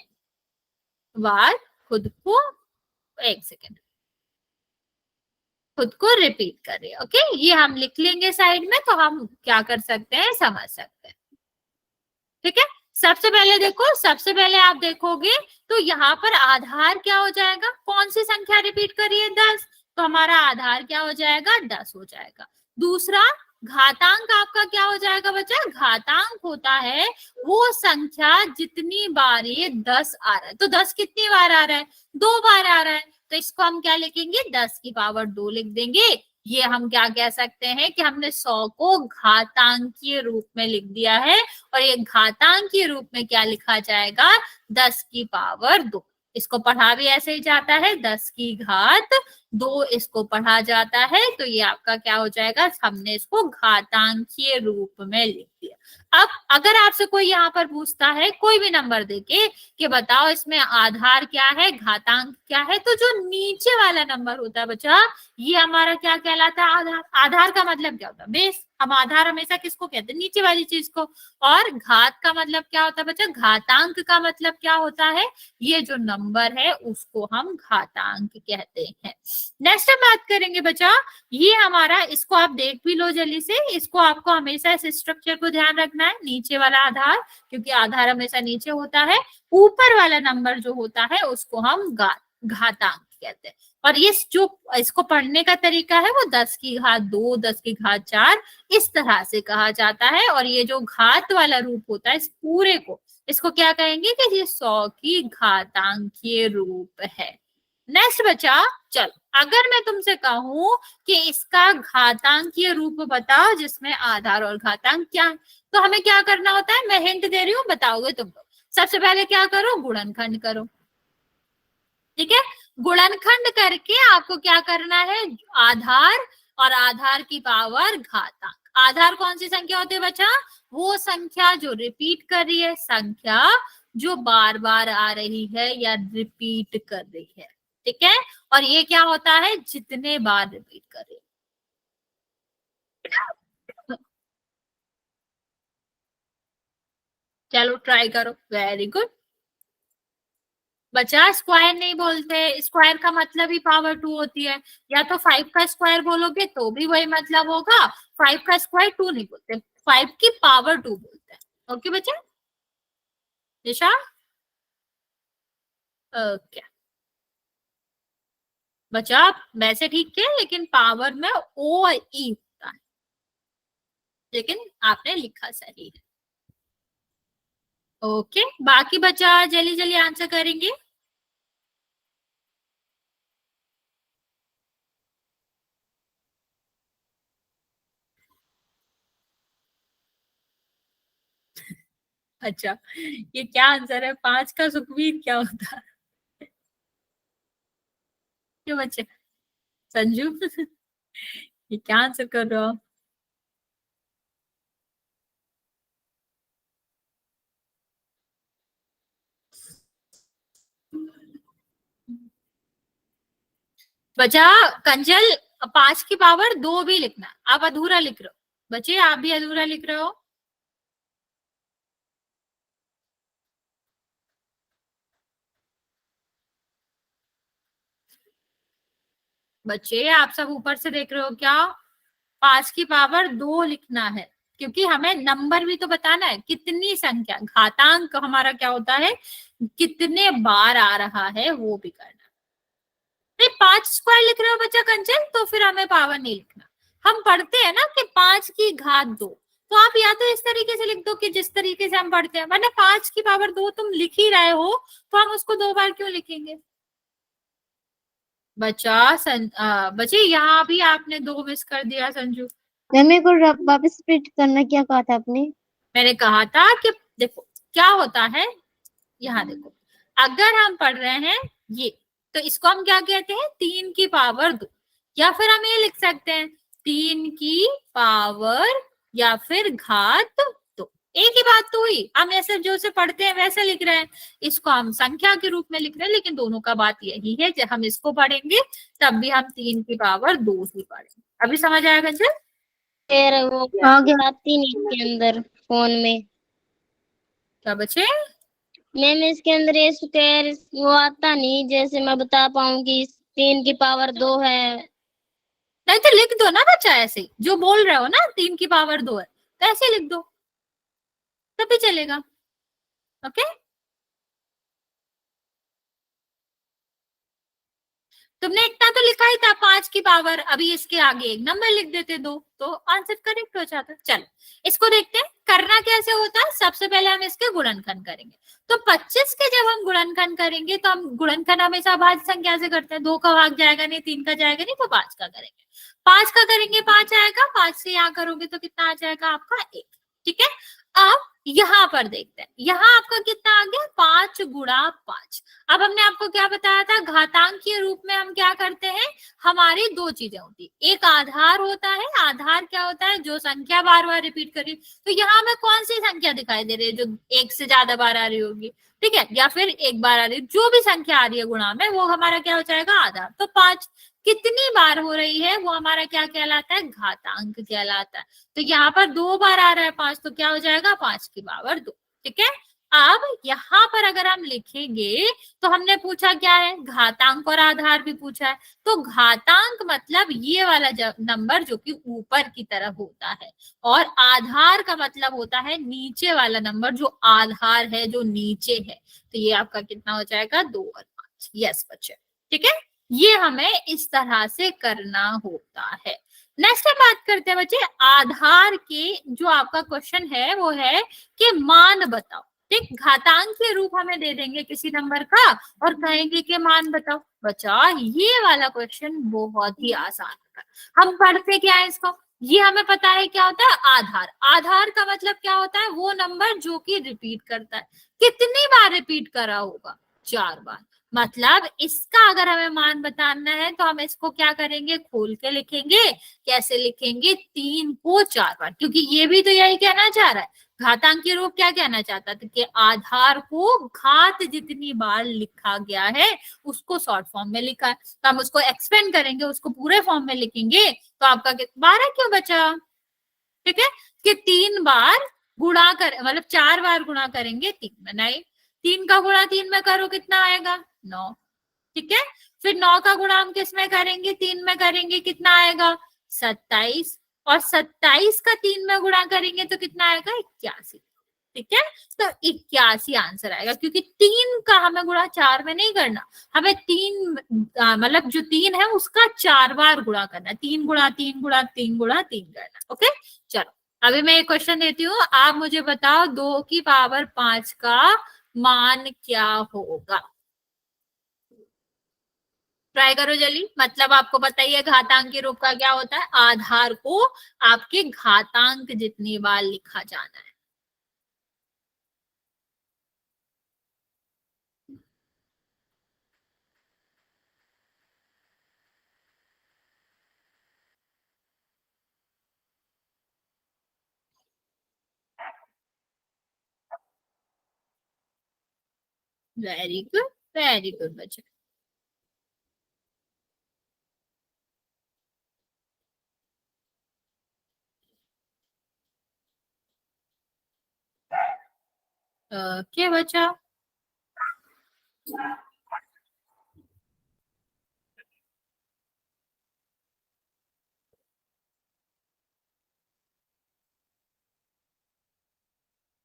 Speaker 1: बार खुद को, एक सेकेंड, खुद को रिपीट कर रही है। ओके, ये हम लिख लेंगे साइड में, तो हम क्या कर सकते हैं, समझ सकते हैं। ठीक है, सबसे पहले देखो, सबसे पहले आप देखोगे तो यहाँ पर आधार क्या हो जाएगा, कौन सी संख्या रिपीट कर रही है, 10, तो हमारा आधार क्या हो जाएगा, 10 हो जाएगा। दूसरा घातांक आपका क्या हो जाएगा बच्चा, घातांक होता है वो संख्या जितनी बार ये 10 आ रहा है। तो 10 कितनी बार आ रहा है, 2 बार आ रहा है, तो इसको हम क्या लिखेंगे, 10 की पावर 2 लिख देंगे। ये हम क्या कह सकते हैं कि हमने 100 को घातांकीय रूप में लिख दिया है, और ये घातांकीय रूप में क्या लिखा जाएगा, 10 की पावर 2। इसको पढ़ा भी ऐसे ही जाता है, 10 की घात 2 इसको पढ़ा जाता है। तो ये आपका क्या हो जाएगा, हमने इसको घातांकीय रूप में लिख दिया। अब अगर आपसे कोई यहाँ पर पूछता है कोई भी नंबर देके कि बताओ इसमें आधार क्या है, घातांक क्या है, तो जो नीचे वाला नंबर होता है बच्चा, ये हमारा क्या कहलाता है, आधार। आधार का मतलब क्या होता है, बेस। हम आधार हमेशा किसको कहते हैं, नीचे वाली चीज को। और घात का मतलब क्या होता है बच्चा, घातांक का मतलब क्या होता है, ये जो नंबर है उसको हम घातांक कहते हैं। नेक्स्ट हम बात करेंगे बच्चा, ये हमारा, इसको आप देख भी लो जल्दी से, इसको आपको हमेशा इस स्ट्रक्चर को ध्यान रखना है, नीचे वाला आधार, क्योंकि आधार हमेशा नीचे होता है। ऊपर वाला नंबर जो होता है उसको हम घातांक कहते हैं। और ये जो इसको पढ़ने का तरीका है वो 10 की घात 2, 10 की घात 4 इस तरह से कहा जाता है। और ये जो घात वाला रूप होता है इस पूरे को, इसको क्या कहेंगे कि ये 100 की घातांकीय रूप है। नेक्स्ट बचा, चलो अगर मैं तुमसे कहूं कि इसका घातांकीय रूप बताओ जिसमें आधार और घातांक क्या है, तो हमें क्या करना होता है, मैं हिंट दे रही हूँ, बताओगे तुम लोग। सबसे पहले क्या करो, गुणनखंड करो। ठीक है, गुणनखंड करके आपको क्या करना है, आधार और आधार की पावर घातांक। आधार कौन सी संख्या होती है बच्चा, वो संख्या जो रिपीट कर रही है, संख्या जो बार बार आ रही है या रिपीट कर रही है। ठीक है, और ये क्या होता है, जितने बार रिपीट कर रही है। चलो ट्राई करो, वेरी गुड। बच्चा स्क्वायर नहीं बोलते, स्क्वायर का मतलब ही पावर 2 होती है। या तो 5 का स्क्वायर बोलोगे तो भी वही मतलब होगा, 5 का स्क्वायर 2 नहीं बोलते, 5 की पावर 2 बोलते हैं। ओके बच्चा, दिशा ओके बच्चा, वैसे ठीक है लेकिन पावर में ओ और ई होता है, लेकिन आपने लिखा सही है। ओके, बाकी बच्चा जल्दी जल्दी आंसर करेंगे। अच्छा, ये क्या आंसर है, 5 का सुखवीर क्या होता है, क्यों बच्चे, संजू ये क्या आंसर कर रहे हो आप? बचा कंजल, 5 की पावर 2 भी लिखना, आप अधूरा लिख रहे हो बच्चे, आप भी अधूरा लिख रहे हो। बच्चे आप सब ऊपर से देख रहे हो क्या, 5 की पावर 2 लिखना है, क्योंकि हमें नंबर भी तो बताना है, कितनी संख्या, घातांक हमारा क्या होता है, कितने बार आ रहा है वो भी करना। नहीं 5 स्क्वायर लिख रहे हो बच्चा कंचन, तो फिर हमें पावर नहीं लिखना। हम पढ़ते हैं ना कि 5 की घात 2, तो आप या तो इस तरीके से लिख दो कि जिस तरीके से हम पढ़ते हैं, वरना 5 की पावर 2 तुम लिख ही रहे हो तो हम उसको 2 बार क्यों लिखेंगे। बच्चे यहाँ भी आपने 2 मिस कर दिया संजू।
Speaker 3: मेरे को वापस रिपीट करना, क्या कहा था आपने।
Speaker 1: मैंने कहा था कि देखो क्या होता है, यहाँ देखो, अगर हम पढ़ रहे हैं ये, तो इसको हम क्या कहते हैं, 3 की पावर 2, या फिर हम ये लिख सकते हैं 3 की पावर या फिर घात 2, एक ही बात तो हुई। हम ऐसे जो से पढ़ते हैं वैसे लिख रहे हैं, इसको हम संख्या के रूप में लिख रहे हैं, लेकिन दोनों का बात यही है, जब हम इसको पढ़ेंगे तब भी हम 3 की पावर 2 ही पढ़ेंगे। अभी समझ आएगा सर,
Speaker 3: फिर वो आती नहीं इसके अंदर फोन में।
Speaker 1: क्या बच्चे,
Speaker 3: मैम इसके अंदर ये स्क्वायर वो आता नहीं, जैसे मैं बता पाऊँ कि 3 की पावर 2 है।
Speaker 1: नहीं तो लिख दो ना बच्चा, ऐसे ही जो बोल रहे हो ना 3 की पावर 2 है, तो ऐसे लिख दो तभी चलेगा। ओके, तुमने इतना तो लिखा ही था 5 की पावर, अभी इसके आगे एक नंबर लिख देते 2, तो आंसर करेक्ट हो जाता। चलो इसको देखते हैं करना कैसे होता है। सबसे पहले हम इसके गुणनखंड करेंगे, तो 25 के जब हम गुणनखंड करेंगे तो हम गुणनखंड हमेशा भाज्य संख्या से करते हैं, 2 का भाग जाएगा नहीं, 3 का जाएगा नहीं, तो 5 का करेंगे। 5 का करेंगे 5 आएगा, 5 से यहाँ करोगे तो कितना आ जाएगा आपका 1। ठीक है, अब यहाँ पर देखते हैं, यहाँ आपका कितना आ गया 5 गुणा 5। अब हमने आपको क्या बताया था, घातांकीय रूप में हम क्या करते हैं, हमारी 2 चीजें होती, एक आधार होता है, आधार क्या होता है, जो संख्या बार बार रिपीट करी। तो यहाँ हमें कौन सी संख्या दिखाई दे रही है, जो 1 से ज्यादा बार आ रही होगी, ठीक है, या फिर 1 बार आ रही, जो भी संख्या आ रही है गुणा में, वो हमारा क्या हो जाएगा, आधार। तो 5 कितनी बार हो रही है वो हमारा क्या कहलाता है, घातांक कहलाता है। तो यहाँ पर 2 बार आ रहा है 5, तो क्या हो जाएगा 5 की पावर 2। ठीक है, अब यहाँ पर अगर हम लिखेंगे तो हमने पूछा क्या है, घातांक और आधार भी पूछा है, तो घातांक मतलब ये वाला नंबर जो कि ऊपर की तरफ होता है, और आधार का मतलब होता है नीचे वाला नंबर, जो आधार है जो नीचे है। तो ये आपका कितना हो जाएगा 2 और 5। यस बच्चे, ठीक है। ये हमें इस तरह से करना होता है। नेक्स्ट हम बात करते हैं बच्चे आधार के, जो आपका क्वेश्चन है वो है कि मान बताओ। ठीक, घातांकीय रूप हमें दे देंगे किसी नंबर का और कहेंगे कि मान बताओ। बच्चा ये वाला क्वेश्चन बहुत ही आसान है। हम पढ़ते क्या है इसको, ये हमें पता है क्या होता है आधार। आधार का मतलब क्या होता है, वो नंबर जो कि रिपीट करता है। कितनी बार रिपीट करा होगा, 4 बार। मतलब इसका अगर हमें मान बताना है तो हम इसको क्या करेंगे, खोल के लिखेंगे। कैसे लिखेंगे, 3 को 4 बार, क्योंकि ये भी तो यही कहना चाह रहा है। घातांकीय रूप क्या कहना चाहता था कि आधार को घात जितनी बार लिखा गया है उसको शॉर्ट फॉर्म में लिखा है, तो हम उसको एक्सपेंड करेंगे, उसको पूरे फॉर्म में लिखेंगे। तो आपका 12 क्यों बचा, ठीक है, कि 3 बार गुणा कर, मतलब 4 बार गुणा करेंगे 3 में। नहीं, 3 का गुणा 3 में करो कितना आएगा, 9। ठीक है, फिर 9 का गुणा हम किस में करेंगे, 3 में करेंगे, कितना आएगा 27। और 27 का 3 में गुणा करेंगे तो कितना आएगा 81। ठीक है, तो 81 आंसर आएगा, क्योंकि 3 का हमें गुणा 4 में नहीं करना, हमें 3 मतलब जो 3 है उसका 4 बार गुणा करना, 3 गुणा 3 गुणा 3 गुणा 3 करना। ओके, चलो अभी मैं एक क्वेश्चन देती हूँ, आप मुझे बताओ 2 की पावर 5 का मान क्या होगा। ट्राई करो जल्दी। मतलब आपको पता ही है घातांक के रूप का क्या होता है, आधार को आपके घातांक जितनी बार लिखा जाना है। वेरी गुड, वेरी गुड बच्चे। क्या बचा,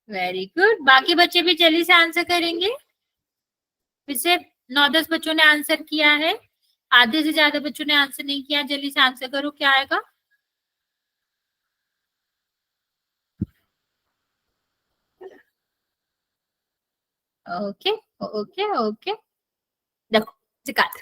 Speaker 1: वेरी गुड। बाकी बच्चे भी जल्दी से आंसर करेंगे। फिर से 9-10 बच्चों ने आंसर किया है, आधे से ज्यादा बच्चों ने आंसर नहीं किया। जल्दी से आंसर करो, क्या आएगा। ओके ओके ओके, देखो दिखाते,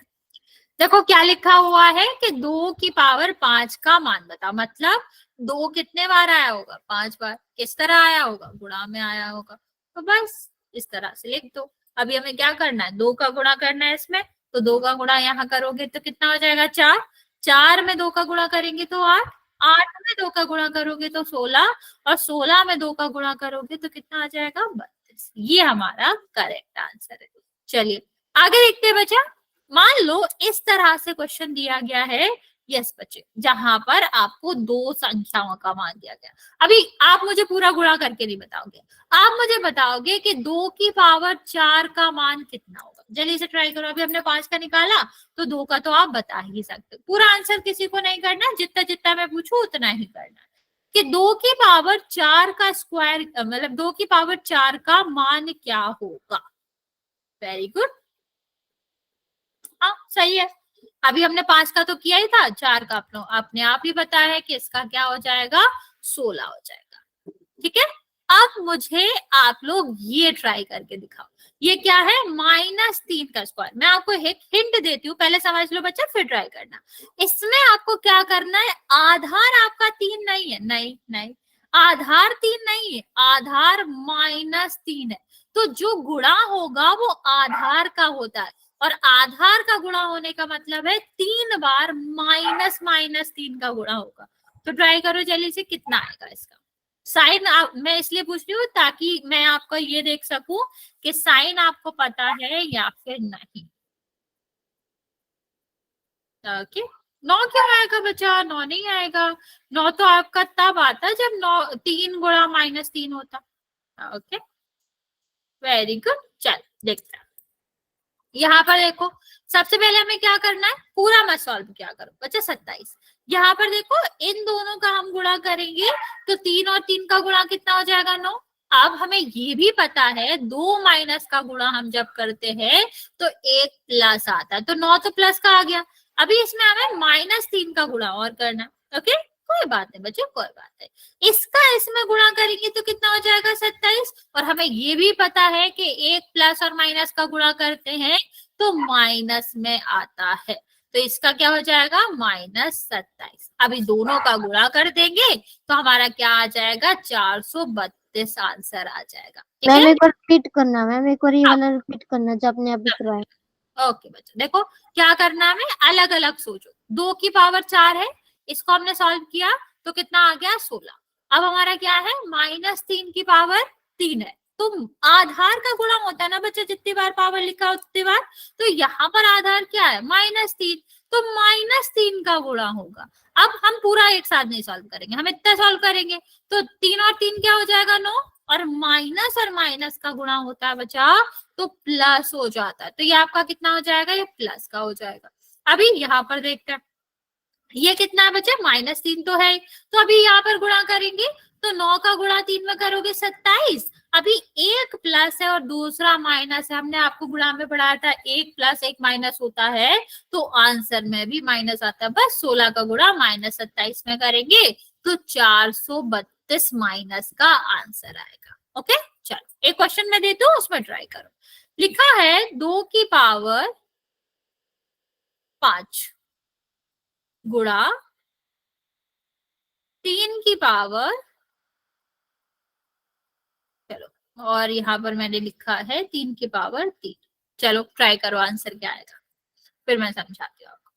Speaker 1: देखो क्या लिखा हुआ है कि 2 की पावर 5 का मान बताओ। मतलब 2 कितने बार आया होगा, 5 बार। किस तरह आया होगा, गुणा में आया होगा। तो बस इस तरह से लिख दो। अभी हमें क्या करना है, 2 का गुणा करना है इसमें, तो 2 का गुणा यहाँ करोगे तो कितना हो जाएगा 4। 4 में 2 का गुणा करेंगे तो 8। 8 में 2 का गुणा करोगे तो 16। और 16 में 2 का गुणा करोगे तो कितना आ जाएगा 32। ये हमारा करेक्ट आंसर है। चलिए आगे देखते हैं बच्चा। मान लो इस तरह से क्वेश्चन दिया गया है, यस बच्चे, जहां पर आपको 2 संख्याओं का मान दिया गया। अभी आप मुझे पूरा गुणा करके नहीं बताओगे, आप मुझे बताओगे कि 2 की पावर 4 का मान कितना होगा। जल्दी से ट्राई करो। अभी हमने 5 का निकाला तो 2 का तो आप बता ही सकते हो। पूरा आंसर किसी को नहीं करना, जितना जितना मैं पूछू उतना ही करना है। कि 2 की पावर 4 का स्क्वायर, मतलब 2 की पावर 4 का मान क्या होगा। वेरी गुड, हाँ सही है। अभी हमने 5 का तो किया ही था, 4 का अपने आप ही बताया है कि इसका क्या हो जाएगा 16 हो जाएगा। ठीक है, अब मुझे आप लोग ये ट्राई करके दिखाओ। ये क्या है, -3 का स्क्वायर। मैं आपको एक हिंट देती हूँ, पहले समझ लो बच्चा फिर ट्राई करना। इसमें आपको क्या करना है, आधार आपका 3 नहीं है, नहीं नहीं, आधार 3 नहीं है, आधार -3 है। तो जो गुणा होगा वो आधार का होता है, और आधार का गुणा होने का मतलब है 3 बार -3 का गुणा होगा। तो ट्राई करो जल्दी से, कितना आएगा इसका साइन। मैं इसलिए पूछ रही हूँ ताकि मैं आपको ये देख सकूं कि साइन आपको पता है या फिर नहीं। ओके, 9 क्यों आएगा बच्चा, 9 नहीं आएगा। 9 तो आपका तब आता जब 9 3 गुणा -3 होता। Okay, very good. चल देखते हैं, यहाँ पर देखो सबसे पहले हमें क्या करना है, पूरा मत सॉल्व क्या करो बच्चा। 27 यहाँ पर देखो, इन दोनों का हम गुणा करेंगे तो 3 और 3 का गुणा कितना हो जाएगा 9। अब हमें ये भी पता है 2 माइनस का गुणा हम जब करते हैं तो 1 प्लस आता है, तो 9 तो प्लस का आ गया। अभी इसमें हमें -3 का गुणा और करना। ओके, कोई बात नहीं बच्चों, कोई बात नहीं। इसका इसमें गुणा करेंगे तो कितना हो जाएगा 27। और हमें ये भी पता है कि 1 प्लस और माइनस का गुणा करते हैं तो माइनस में आता है, तो इसका क्या हो जाएगा -27। अभी दोनों का गुणा कर देंगे तो हमारा क्या आ जाएगा 432 आंसर आ जाएगा। ठीक
Speaker 3: मैम
Speaker 1: है,
Speaker 3: एक बार रिपीट करना, मैम एक बार ये वाला रिपीट करना जो आपने अभी कराया।
Speaker 1: ओके बच्चों, देखो क्या करना है, अलग अलग सोचो। 2 की पावर 4 है, इसको हमने सॉल्व किया तो कितना आ गया 16। अब हमारा क्या है -3 की पावर 3 है, तो आधार का गुणा होता है ना बच्चे, जितनी बार पावर लिखा हो उतनी बार। तो यहाँ पर आधार क्या है -3, तो -3 का गुणा होगा। अब हम पूरा एक साथ नहीं सॉल्व करेंगे, हम इतना सॉल्व करेंगे तो 3 और 3 क्या हो जाएगा 9, और माइनस का गुणा होता है बच्चा तो प्लस हो जाता है, तो ये आपका कितना हो जाएगा, ये प्लस का हो जाएगा। अभी यहाँ पर देखते हैं ये कितना है बच्चे -3 तो है, तो अभी यहाँ पर गुणा करेंगे तो 9 का गुणा 3 में करोगे 27। अभी एक प्लस है और दूसरा माइनस है, हमने आपको गुणा में पढ़ाया था 1 प्लस 1 माइनस होता है, तो आंसर में भी माइनस आता है। बस 16 का गुणा -27 में करेंगे तो 432 माइनस का आंसर आएगा। ओके, चलो एक क्वेश्चन में देती हूँ, उसमें ट्राई करो। लिखा है 2 की पावर 5 गुणा 3 की पावर, चलो, और यहाँ पर मैंने लिखा है 3 की पावर 3। चलो ट्राई करो आंसर क्या आएगा, फिर मैं समझाती हूँ आपको।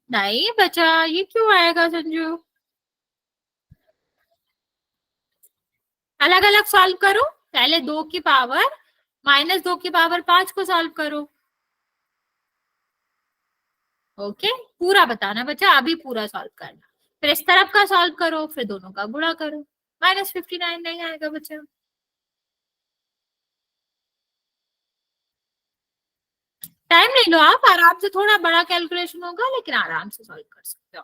Speaker 1: नहीं बचा, ये क्यों आएगा संजू? अलग अलग सॉल्व करो, पहले 2 की पावर -2 की पावर 5 को सॉल्व करो। ओके, पूरा बताना बच्चा, अभी पूरा सॉल्व करना, फिर इस तरफ का सॉल्व करो, फिर दोनों का गुणा करो। -59 नहीं आएगा बच्चा। टाइम ले लो आप आराम से, थोड़ा बड़ा कैलकुलेशन होगा लेकिन आराम से सॉल्व कर सकते हो।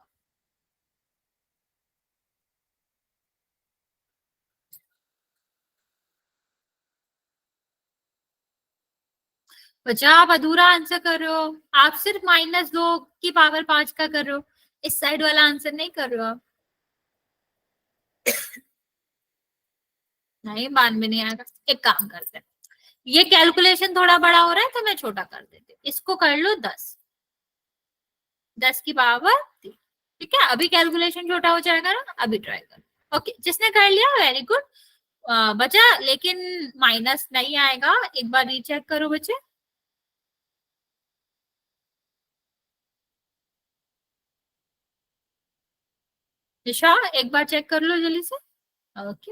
Speaker 1: बच्चा आप अधूरा आंसर कर रहे हो, आप सिर्फ -2 की पावर 5 का कर रहे हो, इस साइड वाला आंसर नहीं कर रहे हो आप। नहीं, मान में नहीं आएगा। एक काम करते हैं, ये कैलकुलेशन थोड़ा बड़ा हो रहा है तो मैं छोटा कर देती हूँ, इसको कर लो 10 की पावर 3। ठीक है, अभी कैलकुलेशन छोटा हो जाएगा ना, अभी ट्राई करो। ओके, जिसने कर लिया वेरी गुड। बचा लेकिन माइनस नहीं आएगा, एक बार रीचेक करो बच्चे। निशा एक बार चेक कर लो जल्दी से। ओके,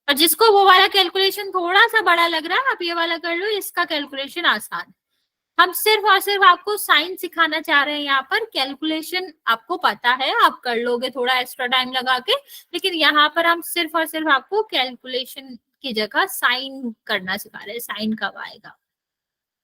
Speaker 1: और जिसको वो वाला कैलकुलेशन थोड़ा सा बड़ा लग रहा है, आप ये वाला कर लो, इसका कैलकुलेशन आसान है। हम सिर्फ और सिर्फ आपको साइन सिखाना चाह रहे हैं, यहाँ पर कैलकुलेशन आपको पता है, आप कर लोगे थोड़ा एक्स्ट्रा टाइम लगा के, लेकिन यहाँ पर हम सिर्फ और सिर्फ आपको कैलकुलेशन की जगह साइन करना सिखा रहे हैं, साइन कब आएगा।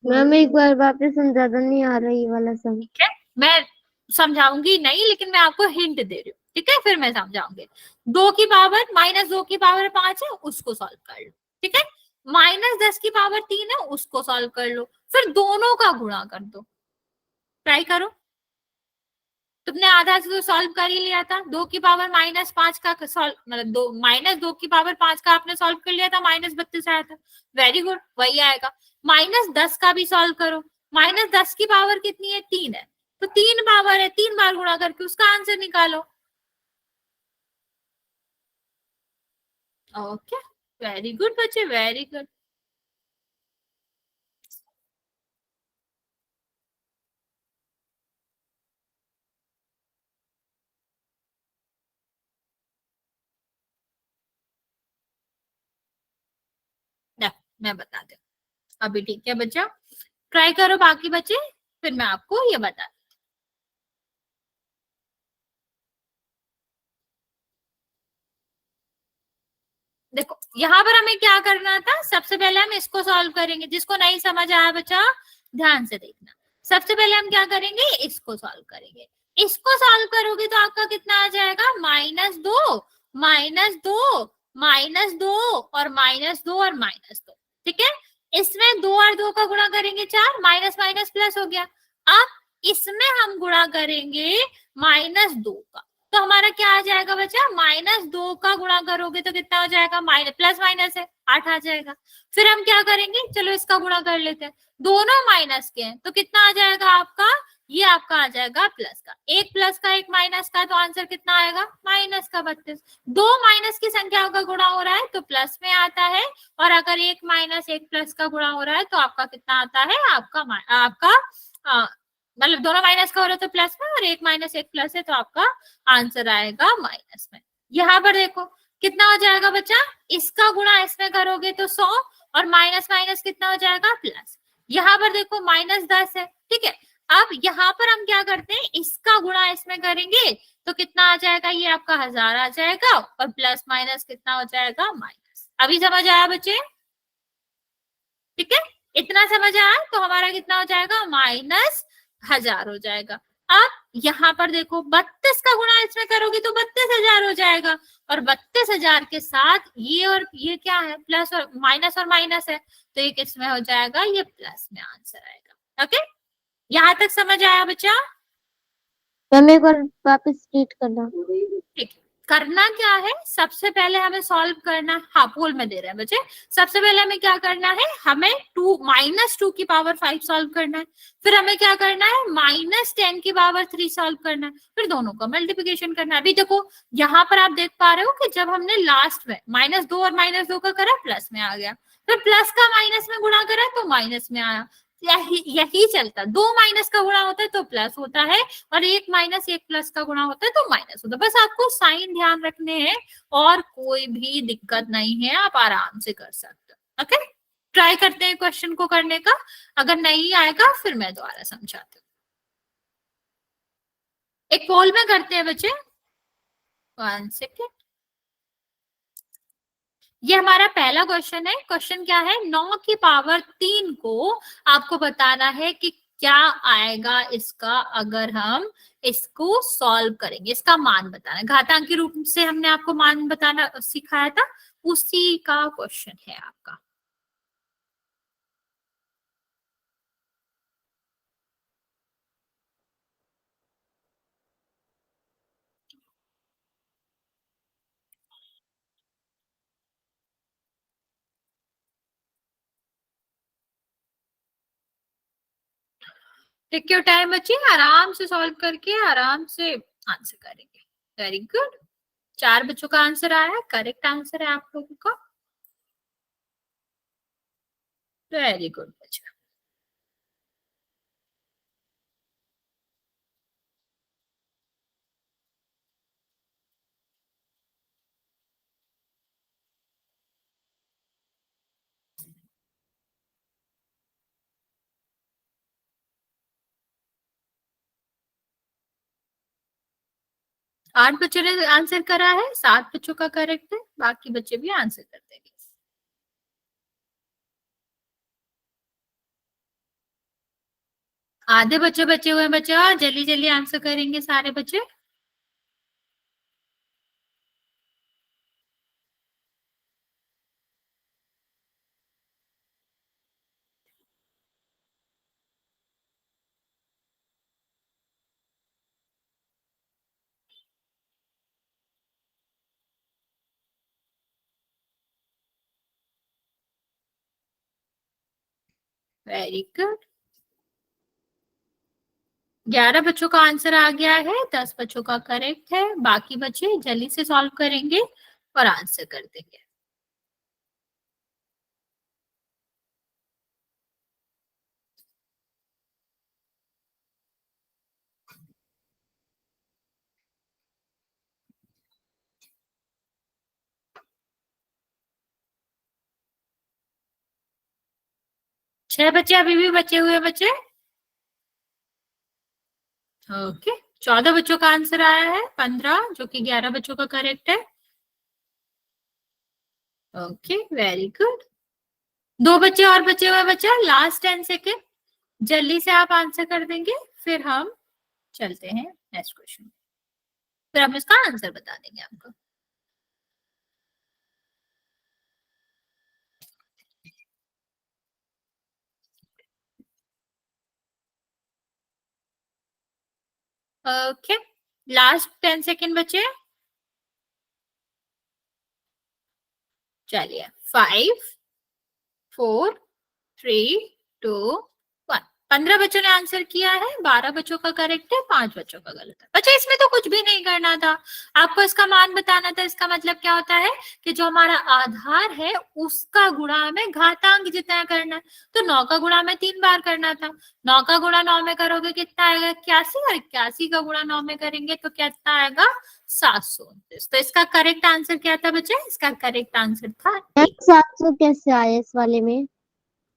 Speaker 3: मैम एक बार वापस समझाता, नहीं आ रहा ये वाला सम।
Speaker 1: ठीक है, मैं समझाऊंगी नहीं, लेकिन मैं आपको हिंट दे रही हूँ, ठीक है, फिर मैं समझाऊंगी। 2 की पावर -2 की पावर 5 है, उसको सॉल्व कर लो। ठीक है, -10 की पावर 3 है, उसको सॉल्व कर लो, फिर दोनों का गुणा कर दो। ट्राई करो, तुमने आधा से तो सॉल्व कर ही लिया था। 2 की पावर -5 का सॉल्व, मतलब -2 की पावर 5 का आपने सॉल्व कर लिया था, -32 आया था। वेरी गुड, वही आएगा। -10 का भी सॉल्व करो, -10 की पावर कितनी है 3 है, तो 3 पावर है, 3 बार गुणा करके उसका आंसर निकालो। ओके, वेरी गुड बच्चे, वेरी गुड। मैं बता दू अभी, ठीक है बच्चा, ट्राई करो बाकी बच्चे, फिर मैं आपको ये बता। देखो यहाँ पर हमें क्या करना था, सबसे पहले हम इसको सॉल्व करेंगे। जिसको नहीं समझ आया बच्चा ध्यान से देखना। सबसे पहले हम क्या करेंगे, इसको सॉल्व करेंगे। इसको सॉल्व करोगे तो आपका कितना आ जाएगा, -2 -2 -2 और -2 और -2। ठीक है, इसमें 2 और 2 का गुणा करेंगे 4, माइनस माइनस प्लस हो गया। अब इसमें हम गुणा करेंगे -2 का, तो हमारा क्या आ जाएगा बच्चा, -2 का गुणा करोगे तो कितना हो जाएगा, माइनस प्लस माइनस है 8 आ जाएगा। फिर हम क्या करेंगे, चलो इसका गुणा कर लेते हैं, दोनों माइनस के हैं तो कितना आ जाएगा आपका, ये आपका आ जाएगा प्लस का। एक प्लस का एक माइनस का, तो आंसर कितना आएगा, -32। दो माइनस की संख्याओं का गुणा हो रहा है तो प्लस में आता है, और अगर एक माइनस एक प्लस का गुणा हो रहा है तो आपका कितना आता है, आपका मतलब दोनों माइनस का हो रहा है तो प्लस में, और एक माइनस एक प्लस है तो आपका आंसर आएगा माइनस में। यहाँ पर देखो कितना हो जाएगा बच्चा, इसका गुणा इसमें करोगे तो 100, और माइनस माइनस कितना हो जाएगा, प्लस। यहाँ पर देखो -10 है। ठीक है, अब यहाँ पर हम क्या करते हैं, इसका गुणा इसमें करेंगे तो कितना आ जाएगा, ये आपका 1000 आ जाएगा, और प्लस माइनस कितना हो जाएगा, माइनस। अभी समझ आया बच्चे? ठीक है, इतना समझ आया तो हमारा कितना हो जाएगा, -1000 हो जाएगा। अब यहाँ पर देखो 32 का गुणा इसमें करोगे तो 32,000 हो जाएगा, और 32,000 के साथ ये और ये क्या है, प्लस और माइनस है, तो ये किसमें हो जाएगा, ये प्लस में आंसर आएगा। ओके, यहाँ तक समझ आया बच्चा?
Speaker 3: मैम एक बार वापस रीड करना।
Speaker 1: ठीक, करना क्या है, सबसे पहले हमें सॉल्व करना, हाँ पोल में दे रहे हैं बच्चे। सबसे पहले हमें क्या करना है, हमें -2 की पावर 5 सॉल्व करना है। फिर हमें क्या करना है, -10 की पावर 3 सॉल्व करना है। फिर दोनों का मल्टीप्लिकेशन करना है। अभी देखो यहाँ पर आप देख पा रहे हो कि जब हमने लास्ट में -2 और -2 का करा, प्लस में आ गया, फिर प्लस का माइनस में गुणा करा तो माइनस में आया। यही चलता, दो माइनस का गुणा होता है तो प्लस होता है, और एक माइनस एक प्लस का गुणा होता है तो माइनस होता है। बस आपको साइन ध्यान रखने हैं, और कोई भी दिक्कत नहीं है, आप आराम से कर सकते हो। ओके, ट्राई करते हैं क्वेश्चन को करने का। अगर नहीं आएगा फिर मैं दोबारा समझाती हूँ। एक पोल में करते हैं बच्चे, 1 सेकेंड। ये हमारा पहला क्वेश्चन है। क्वेश्चन क्या है, 9 की पावर 3 को आपको बताना है कि क्या आएगा इसका अगर हम इसको सॉल्व करेंगे। इसका मान बताना है, घातांक के रूप से हमने आपको मान बताना सिखाया था, उसी का क्वेश्चन है आपका। टेक योर टाइम बच्चे, आराम से सॉल्व करके आराम से आंसर करेंगे। वेरी गुड, 4 बच्चों का आंसर आया है, करेक्ट आंसर है आप लोगों का। वेरी गुड बच्चा। 8 बच्चों ने आंसर करा है, 7 बच्चों का करेक्ट है, बाकी बच्चे भी आंसर कर देंगे। आधे बच्चे बचे हुए हैं बच्चा, जल्दी जल्दी आंसर करेंगे सारे बच्चे। वेरी गुड, 11 बच्चों का आंसर आ गया है, 10 बच्चों का करेक्ट है, बाकी बच्चे जल्दी से सॉल्व करेंगे और आंसर कर देंगे। छह बच्चे अभी भी बचे हुए बच्चे। ओके, 14 बच्चों का आंसर आया है, 15 जो कि 11 बच्चों का करेक्ट है। Okay, very good. 2 बच्चे और बचे हुए बच्चा, लास्ट 10 सेकेंड, जल्दी से आप आंसर कर देंगे, फिर हम चलते हैं नेक्स्ट क्वेश्चन, फिर हम इसका आंसर बता देंगे आपको। ओके, लास्ट 10 सेकेंड बचे, चलिए 5 4 3 2 1। 15 बच्चों ने आंसर किया है, 12 बच्चों का करेक्ट है, 5 बच्चों का गलत है। बच्चे इसमें तो कुछ भी नहीं करना था, आपको इसका मान बताना था। इसका मतलब क्या होता है कि जो हमारा आधार है उसका गुणा हमें घातांक जितना करना है। तो 9 का गुणा हमें 3 बार करना था। 9 का गुणा 9 में करोगे कितना आएगा 81, और 81 का गुणा 9 में करेंगे तो कितना आएगा 729। तो इसका करेक्ट आंसर क्या था बच्चे? इसका करेक्ट आंसर था
Speaker 3: 700 कैसे आया इस वाले में?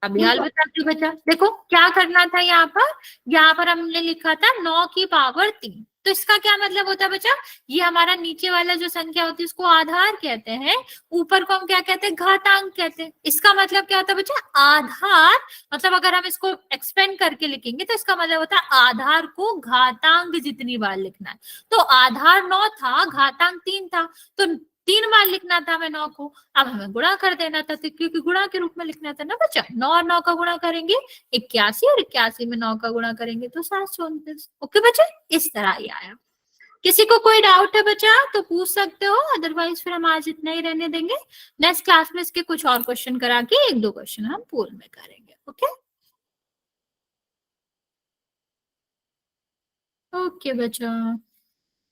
Speaker 1: अभी हाल बताती हूँ बच्चा। देखो क्या करना था, यहाँ पर हमने लिखा था 9 की पावर 3। तो इसका क्या मतलब होता है बच्चा? ये हमारा नीचे वाला जो संख्या होती है उसको आधार कहते हैं, ऊपर को हम क्या कहते हैं? घातांक कहते हैं। इसका मतलब क्या होता है बच्चा? आधार, मतलब अगर हम इसको एक्सपेंड करके लिखेंगे तो इसका मतलब होता है आधार को घातांक जितनी बार लिखना है। तो आधार 9 था, घातांक 3 था, तो 3 बार लिखना था हमें 9 को। अब हमें गुणा कर देना था, तो क्योंकि गुणा के रूप में लिखना था ना बच्चा। 9 और 9 का गुणा करेंगे 81, और 81 में 9 का गुणा करेंगे तो 729। ओके बच्चे, इस तरह ही आया। किसी को कोई डाउट है बच्चा तो पूछ सकते हो, अदरवाइज फिर हम आज इतना ही रहने देंगे। नेक्स्ट क्लास में इसके कुछ और क्वेश्चन करा के 1-2 क्वेश्चन हम पूल में करेंगे। ओके ओके बच्चा।